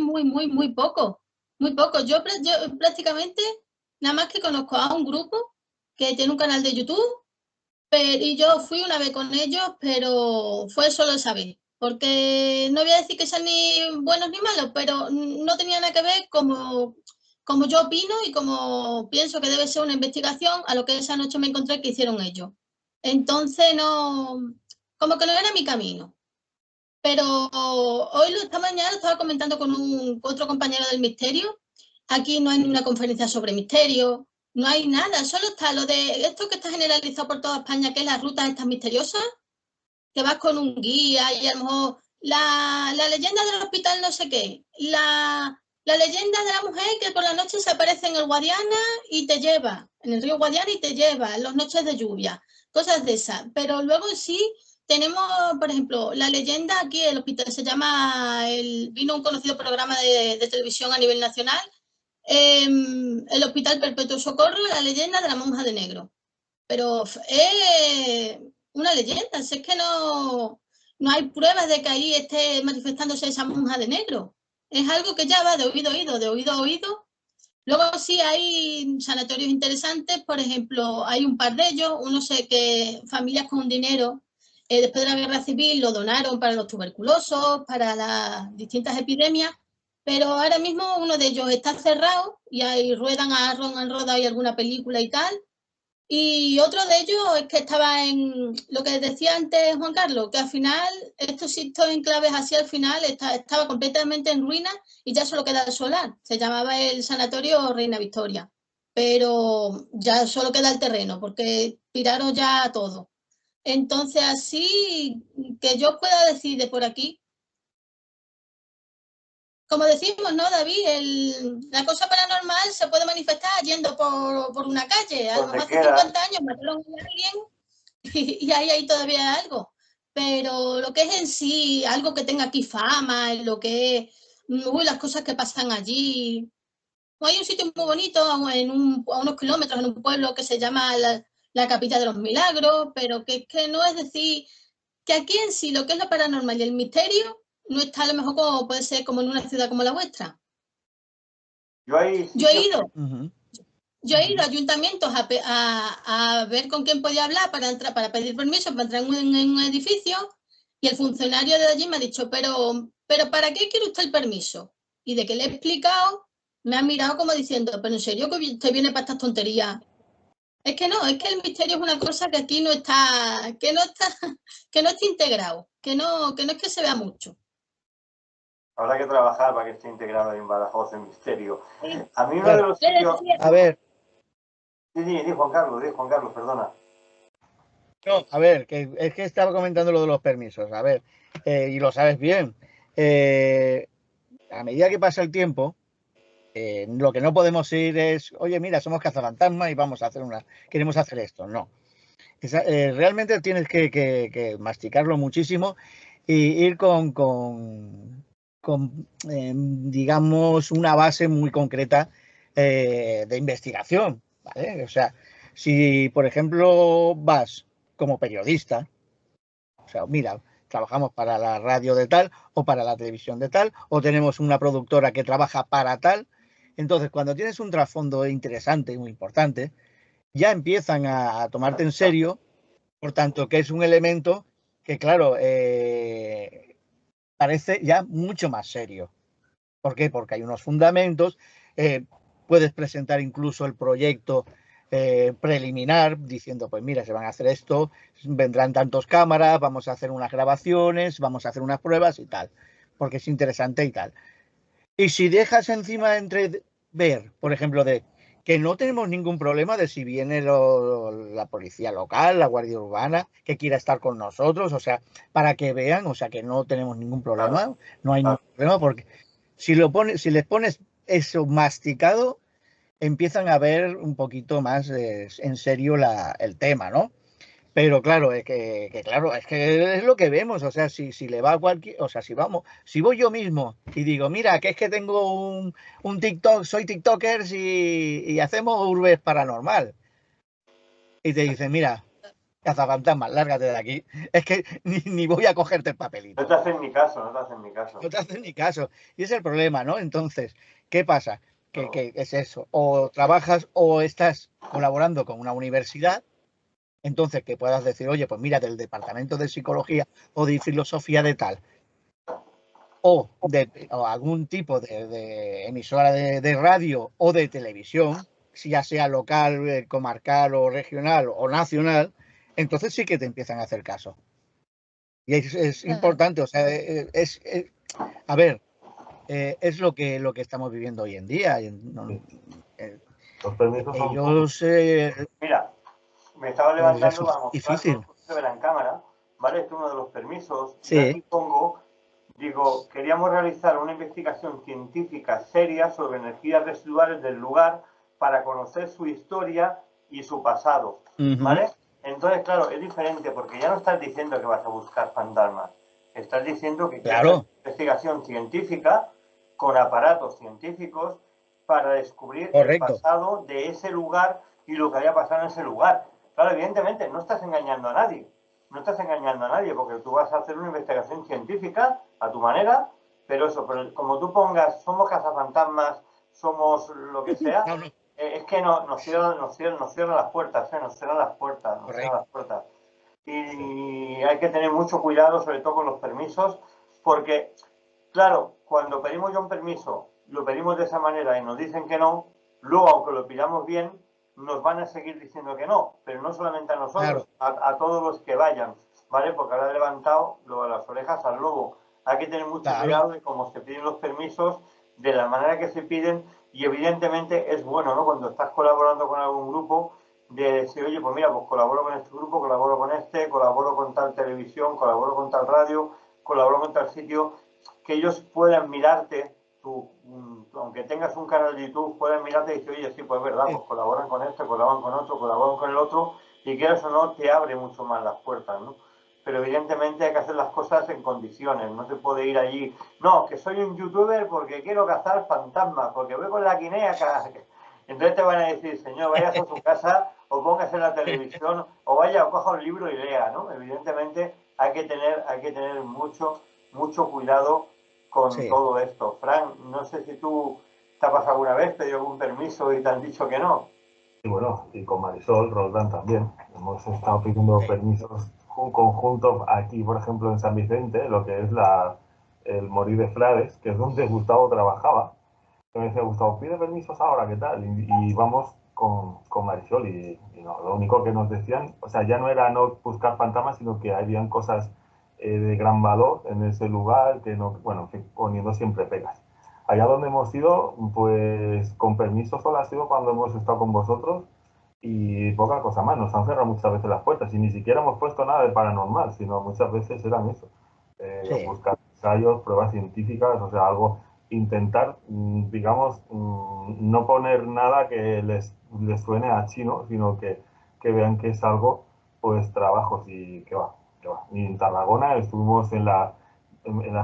poco, muy poco. Yo prácticamente nada más que conozco a un grupo que tiene un canal de YouTube, y yo fui una vez con ellos, pero fue solo esa vez, porque no voy a decir que sean ni buenos ni malos, pero no tenía nada que ver como yo opino y como pienso que debe ser una investigación a lo que esa noche me encontré que hicieron ellos. Entonces, no, como que no era mi camino. Pero esta mañana estaba comentando con otro compañero del misterio. Aquí no hay ninguna conferencia sobre misterio, no hay nada, solo está lo de esto que está generalizado por toda España, que es las rutas estas misteriosas, que vas con un guía y a lo mejor la leyenda del hospital no sé qué, la leyenda de la mujer que por la noche se aparece en el Guadiana y te lleva, en el río Guadiana y te lleva en las noches de lluvia, cosas de esas. Pero luego sí tenemos, por ejemplo, la leyenda aquí, el hospital se llama, vino un conocido programa de televisión a nivel nacional, el Hospital Perpetuo Socorro, la leyenda de la monja de negro. Pero es una leyenda, es que no hay pruebas de que ahí esté manifestándose esa monja de negro. Es algo que ya va de oído a oído, de oído a oído. Luego sí hay sanatorios interesantes, por ejemplo, hay un par de ellos, uno sé que familias con dinero después de la guerra civil lo donaron para los tuberculosos, para las distintas epidemias, pero ahora mismo uno de ellos está cerrado y ahí han rodado ahí alguna película y tal. Y otro de ellos es que estaba en lo que decía antes Juan Carlos, que al final estos enclaves así al final estaba completamente en ruinas y ya solo queda el solar. Se llamaba el Sanatorio Reina Victoria, pero ya solo queda el terreno porque tiraron ya todo. Entonces así que yo pueda decir de por aquí, como decimos, ¿no, David? La cosa paranormal se puede manifestar yendo por una calle. A lo mejor hace 50 años mataron a alguien y ahí hay todavía algo. Pero lo que es en sí, algo que tenga aquí fama, en lo que es las cosas que pasan allí. Hay un sitio muy bonito a unos kilómetros en un pueblo que se llama la Capilla de los Milagros, pero que no es decir que aquí en sí lo que es lo paranormal y el misterio no está a lo mejor como puede ser como en una ciudad como la vuestra. Yo he ido. Yo he ido a ayuntamientos a ver con quién podía hablar para entrar, para pedir permiso para entrar en un edificio y el funcionario de allí me ha dicho, pero ¿para qué quiere usted el permiso? Y de que le he explicado, me ha mirado como diciendo, pero en serio que usted viene para estas tonterías. Es que no, es que el misterio es una cosa que aquí no está, que no está integrado, que no es que se vea mucho. Habrá que trabajar para que esté integrado en Badajoz el misterio. Sí. A mí uno de los sitios... A ver. Di Juan Carlos, perdona. No, a ver, que es que estaba comentando lo de los permisos. A ver, y lo sabes bien. A medida que pasa el tiempo, lo que no podemos ir es, oye, mira, somos cazafantasmas y vamos a hacer queremos hacer esto. No. Realmente tienes que masticarlo muchísimo y ir con digamos, una base muy concreta de investigación, ¿vale? O sea, si, por ejemplo, vas como periodista, o sea, mira, trabajamos para la radio de tal o para la televisión de tal, o tenemos una productora que trabaja para tal, entonces cuando tienes un trasfondo interesante y muy importante, ya empiezan a tomarte en serio, por tanto que es un elemento que, claro, parece ya mucho más serio. ¿Por qué? Porque hay unos fundamentos, puedes presentar incluso el proyecto preliminar diciendo, pues mira, se van a hacer esto, vendrán tantos cámaras, vamos a hacer unas grabaciones, vamos a hacer unas pruebas y tal, porque es interesante y tal. Y si dejas encima ver, por ejemplo, de que no tenemos ningún problema de si viene la policía local, la guardia urbana, que quiera estar con nosotros, o sea, para que vean, o sea, que no tenemos ningún problema, no hay ningún problema, porque si les pones eso masticado, empiezan a ver un poquito más en serio el tema, ¿no? Pero claro, es que claro, es que es lo que vemos, o sea, si le va a cualquier, o sea, si voy yo mismo y digo, mira, que es que tengo un TikTok, soy TikToker y hacemos urbes paranormal. Y te dicen, mira, cazafantasmas, lárgate de aquí. Es que ni voy a cogerte el papelito. No te hacen ni caso. No te hacen ni caso. Y es el problema, ¿no? Entonces, ¿qué pasa? Que es eso. O trabajas o estás colaborando con una universidad. Entonces, que puedas decir, oye, pues mira, del departamento de psicología o de filosofía de tal, o algún tipo de emisora de radio o de televisión, si ya sea local, comarcal o regional o nacional, entonces sí que te empiezan a hacer caso. Y es importante, o sea, a ver, es lo que estamos viviendo hoy en día. Los permisos son ellos... Mira, me estaba levantando para mostrar, difícil. Se verá en cámara, ¿vale? Este es uno de los permisos. Sí. Yo aquí digo, queríamos realizar una investigación científica seria sobre energías residuales del lugar para conocer su historia y su pasado, ¿vale? Entonces, claro, es diferente porque ya no estás diciendo que vas a buscar fantasmas, estás diciendo que quieres hacer investigación científica con aparatos científicos para descubrir el pasado de ese lugar y lo que había pasado en ese lugar. Claro, evidentemente no estás engañando a nadie. No estás engañando a nadie porque tú vas a hacer una investigación científica a tu manera, pero como tú pongas, somos cazafantasmas, somos lo que sea, es que nos cierran las puertas, nos cierran las puertas. y hay que tener mucho cuidado, sobre todo con los permisos, porque, claro, cuando pedimos ya un permiso, lo pedimos de esa manera y nos dicen que no, luego, aunque lo pidamos bien, nos van a seguir diciendo que no, pero no solamente a nosotros, a todos los que vayan, ¿vale? Porque ahora he levantado las orejas al lobo. Hay que tener mucho cuidado de cómo se piden los permisos, de la manera que se piden, y evidentemente es bueno, ¿no? Cuando estás colaborando con algún grupo, de decir, oye, pues mira, pues colaboro con este grupo, colaboro con este, colaboro con tal televisión, colaboro con tal radio, colaboro con tal sitio, que ellos puedan mirarte, aunque tengas un canal de YouTube, puedan mirarte y decir, oye, sí, pues es verdad, pues colaboran con este, colaboran con otro, colaboran con el otro, y quieras o no, te abre mucho más las puertas, ¿no? Pero evidentemente hay que hacer las cosas en condiciones, no se puede ir allí, no, que soy un youtuber porque quiero cazar fantasmas, porque voy con la guinea, entonces te van a decir, señor, vayas a su casa o póngase en la televisión o vaya o coja un libro y lea, ¿no? Evidentemente hay que tener mucho cuidado con todo esto. Fran, no sé si tú te ha pasado alguna vez, pedido algún permiso y te han dicho que no. Y bueno, y con Marisol, Roldán también. Hemos estado pidiendo permisos conjuntos aquí, por ejemplo, en San Vicente, lo que es el Morí de Flades, que es donde Gustavo trabajaba. Me decía, Gustavo, pide permisos ahora, ¿qué tal? Y vamos con Marisol y no, lo único que nos decían, o sea, ya no era no buscar fantasmas, sino que habían cosas de gran valor en ese lugar, que no, bueno, en fin, poniendo siempre pegas. Allá donde hemos ido, pues con permiso solo ha sido cuando hemos estado con vosotros y poca cosa más. Nos han cerrado muchas veces las puertas y ni siquiera hemos puesto nada de paranormal, sino muchas veces eran eso. Buscar ensayos, pruebas científicas, o sea, algo, intentar, digamos, no poner nada que les suene a chino, sino que vean que es algo, pues, trabajos y que va. Y en Tarragona estuvimos en la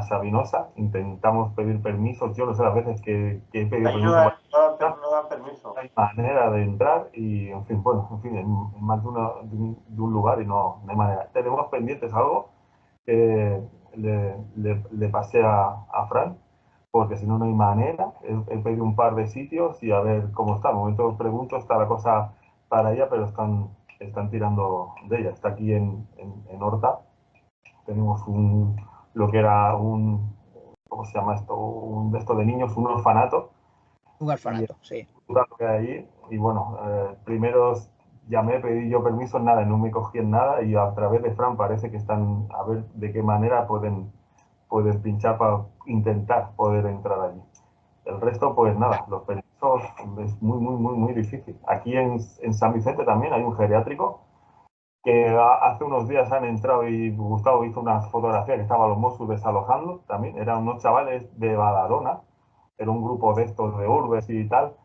Sabinosa, intentamos pedir permisos. Yo no sé las veces que he pedido Ahí no permiso dan permiso. hay manera de entrar y, en fin, bueno, en fin, en más de un lugar y no hay manera. Tenemos pendientes algo que le pasé a Fran, porque si no, no hay manera. He pedido un par de sitios y a ver cómo está. De momento pregunto, está la cosa para ella, pero están tirando de ella. Está aquí en Horta. Tenemos lo que era ¿cómo se llama esto? Un de estos de niños, un orfanato. Un orfanato, sí. Que hay allí, y bueno, primero llamé, pedí yo permiso, nada, no me cogían nada y a través de Fran parece que están a ver de qué manera pueden pinchar para intentar poder entrar allí. El resto, pues nada, los permisos es muy difícil. Aquí en San Vicente también hay un geriátrico que hace unos días han entrado y Gustavo hizo una fotografía que estaban los Mossos desalojando también, eran unos chavales de Badalona, era un grupo de estos de urbes y tal.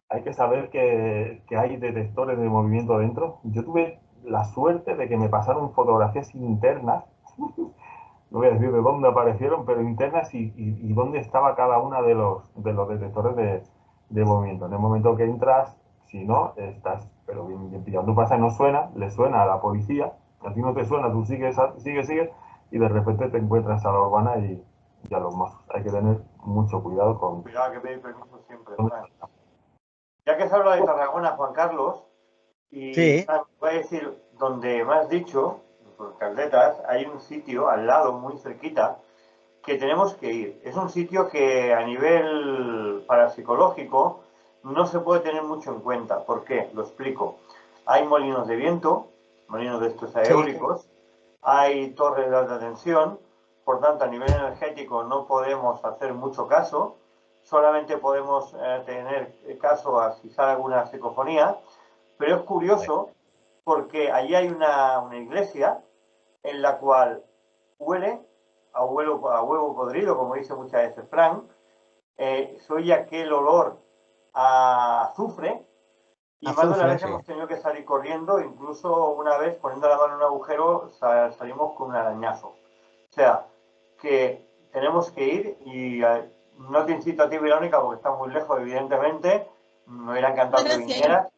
Hay que saber que hay detectores de movimiento dentro. Yo tuve la suerte de que me pasaron fotografías internas, no voy a decir de dónde aparecieron, pero internas y dónde estaba cada una de los detectores de movimiento. En el momento que entras, si no, estás pero bien pillado. No pasa, no suena, le suena a la policía, a ti no te suena, tú sigues, y de repente te encuentras a la urbana y a los Mossos. Hay que tener mucho cuidado con... Cuidado que pedir permiso siempre, Fran. Ya que se habla de Tarragona, Juan Carlos, y voy a decir, donde me has dicho, por Caldetas, hay un sitio al lado, muy cerquita, que tenemos que ir. Es un sitio que a nivel parapsicológico no se puede tener mucho en cuenta. ¿Por qué? Lo explico. Hay molinos de viento, molinos de estos eólicos, hay torres de alta tensión, por tanto a nivel energético no podemos hacer mucho caso, solamente podemos tener caso a si sale alguna psicofonía, pero es curioso porque allí hay una iglesia en la cual huele a huevo podrido, como dice muchas veces Frank, se oye aquel olor a azufre, y más de una vez hemos tenido que salir corriendo, incluso una vez poniendo la mano en un agujero salimos con un arañazo. O sea, que tenemos que ir y no te incito a ti, Verónica, porque estás muy lejos, evidentemente, me hubiera encantado que vinieras,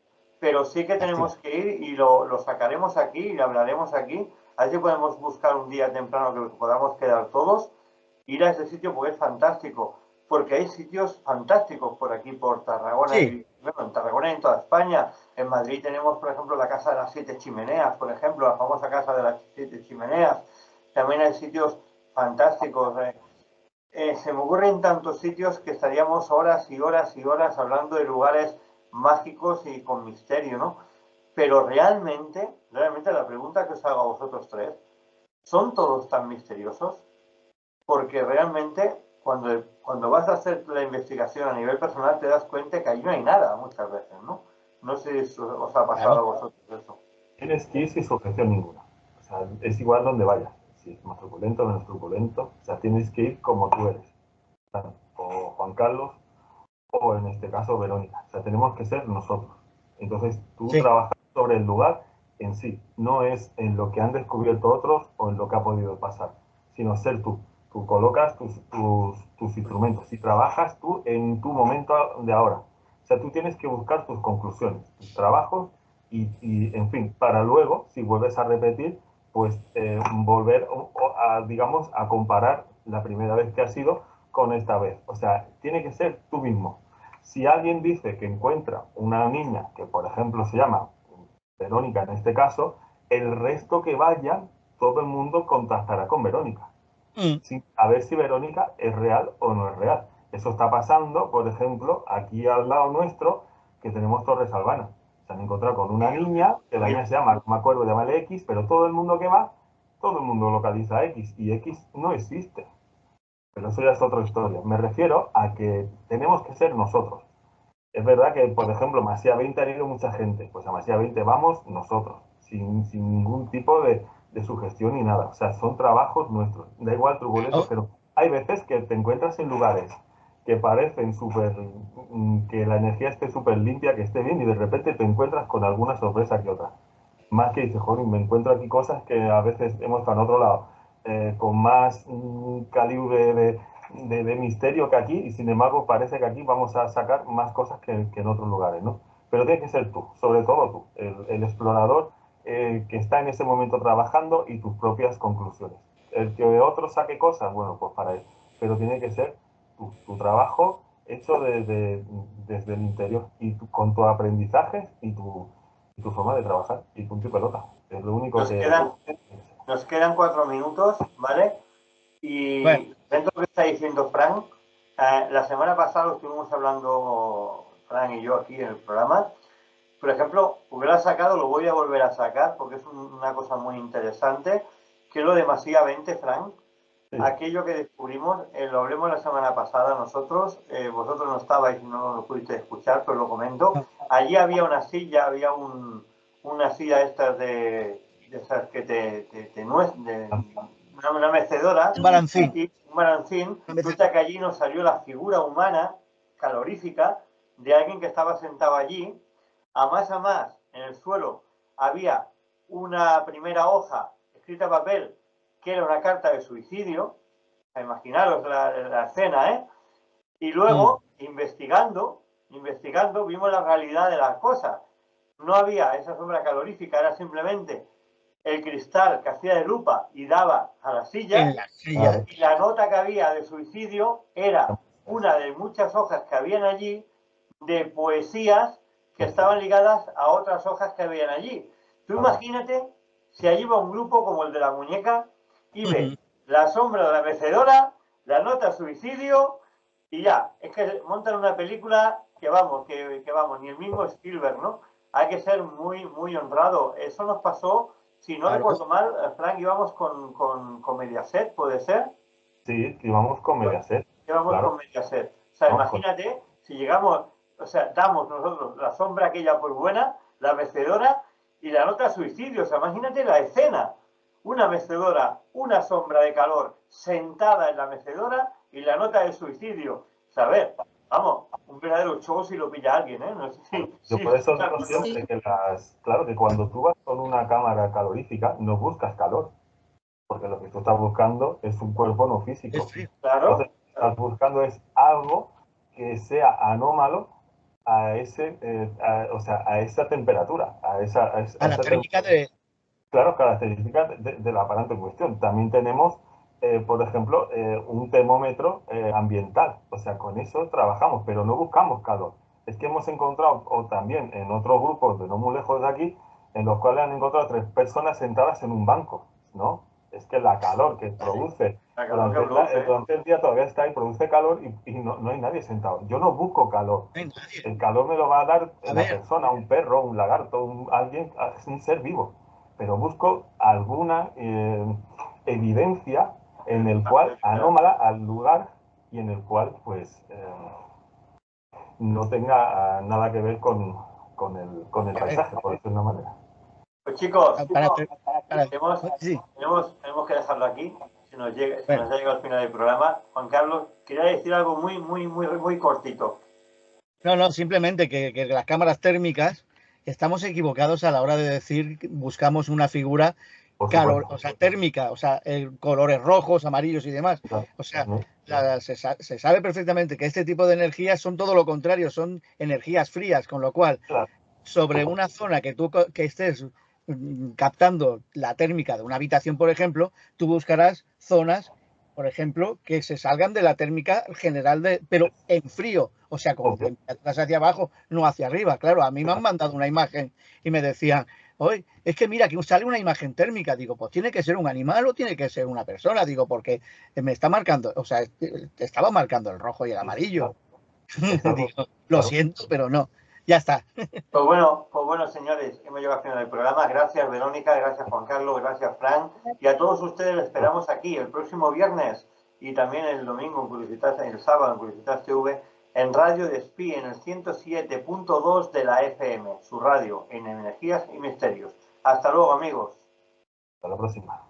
pero sí que tenemos que ir y lo sacaremos aquí y lo hablaremos aquí. A ver si podemos buscar un día temprano que podamos quedar todos, ir a ese sitio porque es fantástico, porque hay sitios fantásticos por aquí, por Tarragona, y bueno, en Tarragona y en toda España. En Madrid tenemos, por ejemplo, la Casa de las Siete Chimeneas, por ejemplo, la famosa Casa de las Siete Chimeneas. También hay sitios fantásticos. Se me ocurren tantos sitios que estaríamos horas y horas y horas hablando de lugares mágicos y con misterio, ¿no? Pero realmente la pregunta que os hago a vosotros tres, ¿son todos tan misteriosos? Porque realmente cuando vas a hacer la investigación a nivel personal te das cuenta que ahí no hay nada muchas veces, ¿no? No sé si os ha pasado a vosotros eso. Tienes que ir sin sujeción ninguna. O sea, es igual donde vayas. Si es más truculento o menos truculento. O sea, tienes que ir como tú eres. O Juan Carlos, o en este caso Verónica. O sea, tenemos que ser nosotros. Entonces, tú trabajas sobre el lugar en sí. No es en lo que han descubierto otros o en lo que ha podido pasar, sino ser tú. Tú colocas tus instrumentos y trabajas tú en tu momento de ahora. O sea, tú tienes que buscar tus conclusiones, tus trabajos y en fin, para luego, si vuelves a repetir, pues volver digamos, a comparar la primera vez que has ido con esta vez. O sea, tiene que ser tú mismo. Si alguien dice que encuentra una niña que, por ejemplo, se llama Verónica en este caso, el resto que vayan, todo el mundo contactará con Verónica. A ver si Verónica es real o no es real. Eso está pasando, por ejemplo, aquí al lado nuestro, que tenemos Torres Albana. Se han encontrado con una niña, que la niña se llama, no me acuerdo, llamarle X, pero todo el mundo que va, todo el mundo localiza X, y X no existe. Pero eso ya es otra historia. Me refiero a que tenemos que ser nosotros. Es verdad que, por ejemplo, Masía 20 ha ido mucha gente. Pues a Masía 20 vamos nosotros, sin ningún tipo de sugestión ni nada. O sea, son trabajos nuestros. Da igual turbulentos, pero hay veces que te encuentras en lugares que parecen súper, que la energía esté súper limpia, que esté bien, y de repente te encuentras con alguna sorpresa que otra. Más que dices, joder, me encuentro aquí cosas que a veces hemos estado en otro lado, con más calibre de misterio que aquí, y sin embargo parece que aquí vamos a sacar más cosas que en otros lugares, ¿no? Pero tiene que ser tú, sobre todo tú, el explorador que está en ese momento trabajando y tus propias conclusiones. El que de otro saque cosas, bueno, pues para él, pero tiene que ser tu trabajo hecho desde el interior y con tu aprendizaje y tu forma de trabajar y punto y pelota. Es lo único Nos quedan 4 minutos, ¿vale? Y dentro de lo que está diciendo Frank, la semana pasada estuvimos hablando Frank y yo aquí en el programa. Por ejemplo, hubiera sacado, lo voy a volver a sacar porque es una cosa muy interesante, que es lo de Masía 20, Frank. Sí. Aquello que descubrimos, lo hablemos la semana pasada nosotros, vosotros no estabais y no lo pudiste escuchar, pero lo comento. Allí había una silla, había una silla estas de esas que una mecedora. Un balancín. Y un balancín. Resulta que allí nos salió la figura humana, calorífica, de alguien que estaba sentado allí. A más, en el suelo, había una primera hoja escrita a papel, que era una carta de suicidio. Imaginaros la escena, ¿eh? Y luego, investigando, vimos la realidad de las cosas. No había esa sombra calorífica, era simplemente el cristal que hacía de lupa y daba a la silla. Y la nota que había de suicidio era una de muchas hojas que habían allí de poesías que estaban ligadas a otras hojas que habían allí. Tú imagínate si allí va un grupo como el de la muñeca y ve la sombra de la mecedora, la nota suicidio y ya. Es que montan una película que vamos, ni el mismo Spielberg, ¿no? Hay que ser muy, muy honrado. Eso nos pasó, si no recuerdo mal, Frank, íbamos con Mediaset, ¿puede ser? Sí, íbamos con Mediaset. Íbamos con Mediaset. O sea, imagínate, si llegamos, o sea, damos nosotros la sombra aquella por buena, la mecedora y la nota suicidio. O sea, imagínate la escena. Una mecedora, una sombra de calor sentada en la mecedora y la nota de suicidio. O sea, a ver, vamos, un verdadero show si lo pilla alguien, ¿eh? No sé Yo por eso digo siempre que claro, que cuando tú vas con una cámara calorífica no buscas calor, porque lo que tú estás buscando es un cuerpo no físico. Claro. Entonces, lo que estás buscando es algo que sea anómalo a a esa temperatura, a esa térmica de... Claro, características del aparato en cuestión. También tenemos, por ejemplo, un termómetro ambiental. O sea, con eso trabajamos, pero no buscamos calor. es que hemos encontrado, o también en otros grupos de no muy lejos de aquí, en los cuales han encontrado 3 personas sentadas en un banco, ¿no? Es que la calor que produce durante el día todavía está y produce calor y no hay nadie sentado. Yo no busco calor. El calor me lo va a dar una persona, un perro, un lagarto, alguien, un ser vivo. Pero busco alguna evidencia en el cual anómala al lugar y en el cual pues no tenga nada que ver con el paisaje, por decirlo de una manera. Pues chicos, sí. tenemos que dejarlo aquí. Se nos ha llegado al final del programa. Juan Carlos, quería decir algo muy cortito. No, simplemente que las cámaras térmicas estamos equivocados a la hora de decir buscamos una figura térmica, o sea, colores rojos, amarillos y demás. O sea, se sabe perfectamente que este tipo de energías son todo lo contrario, son energías frías, con lo cual, sobre una zona que estés captando la térmica de una habitación, por ejemplo, tú buscarás zonas, por ejemplo, que se salgan de la térmica general, pero en frío, o sea, con temperaturas hacia abajo, no hacia arriba. Claro, a mí me han mandado una imagen y me decían, oye, es que mira, que sale una imagen térmica. Digo, pues tiene que ser un animal o tiene que ser una persona. Digo, porque me está marcando, o sea, te estaba marcando el rojo y el amarillo. Digo, lo siento, pero no. Ya está. Pues bueno, señores, hemos llegado al final del programa. Gracias, Verónica, gracias, Juan Carlos, gracias, Fran. Y a todos ustedes les esperamos aquí el próximo viernes y también el domingo en Publicitas, el sábado en Publicitas TV, en Radio Despí, en el 107.2 de la FM, su radio en Energías y Misterios. Hasta luego, amigos. Hasta la próxima.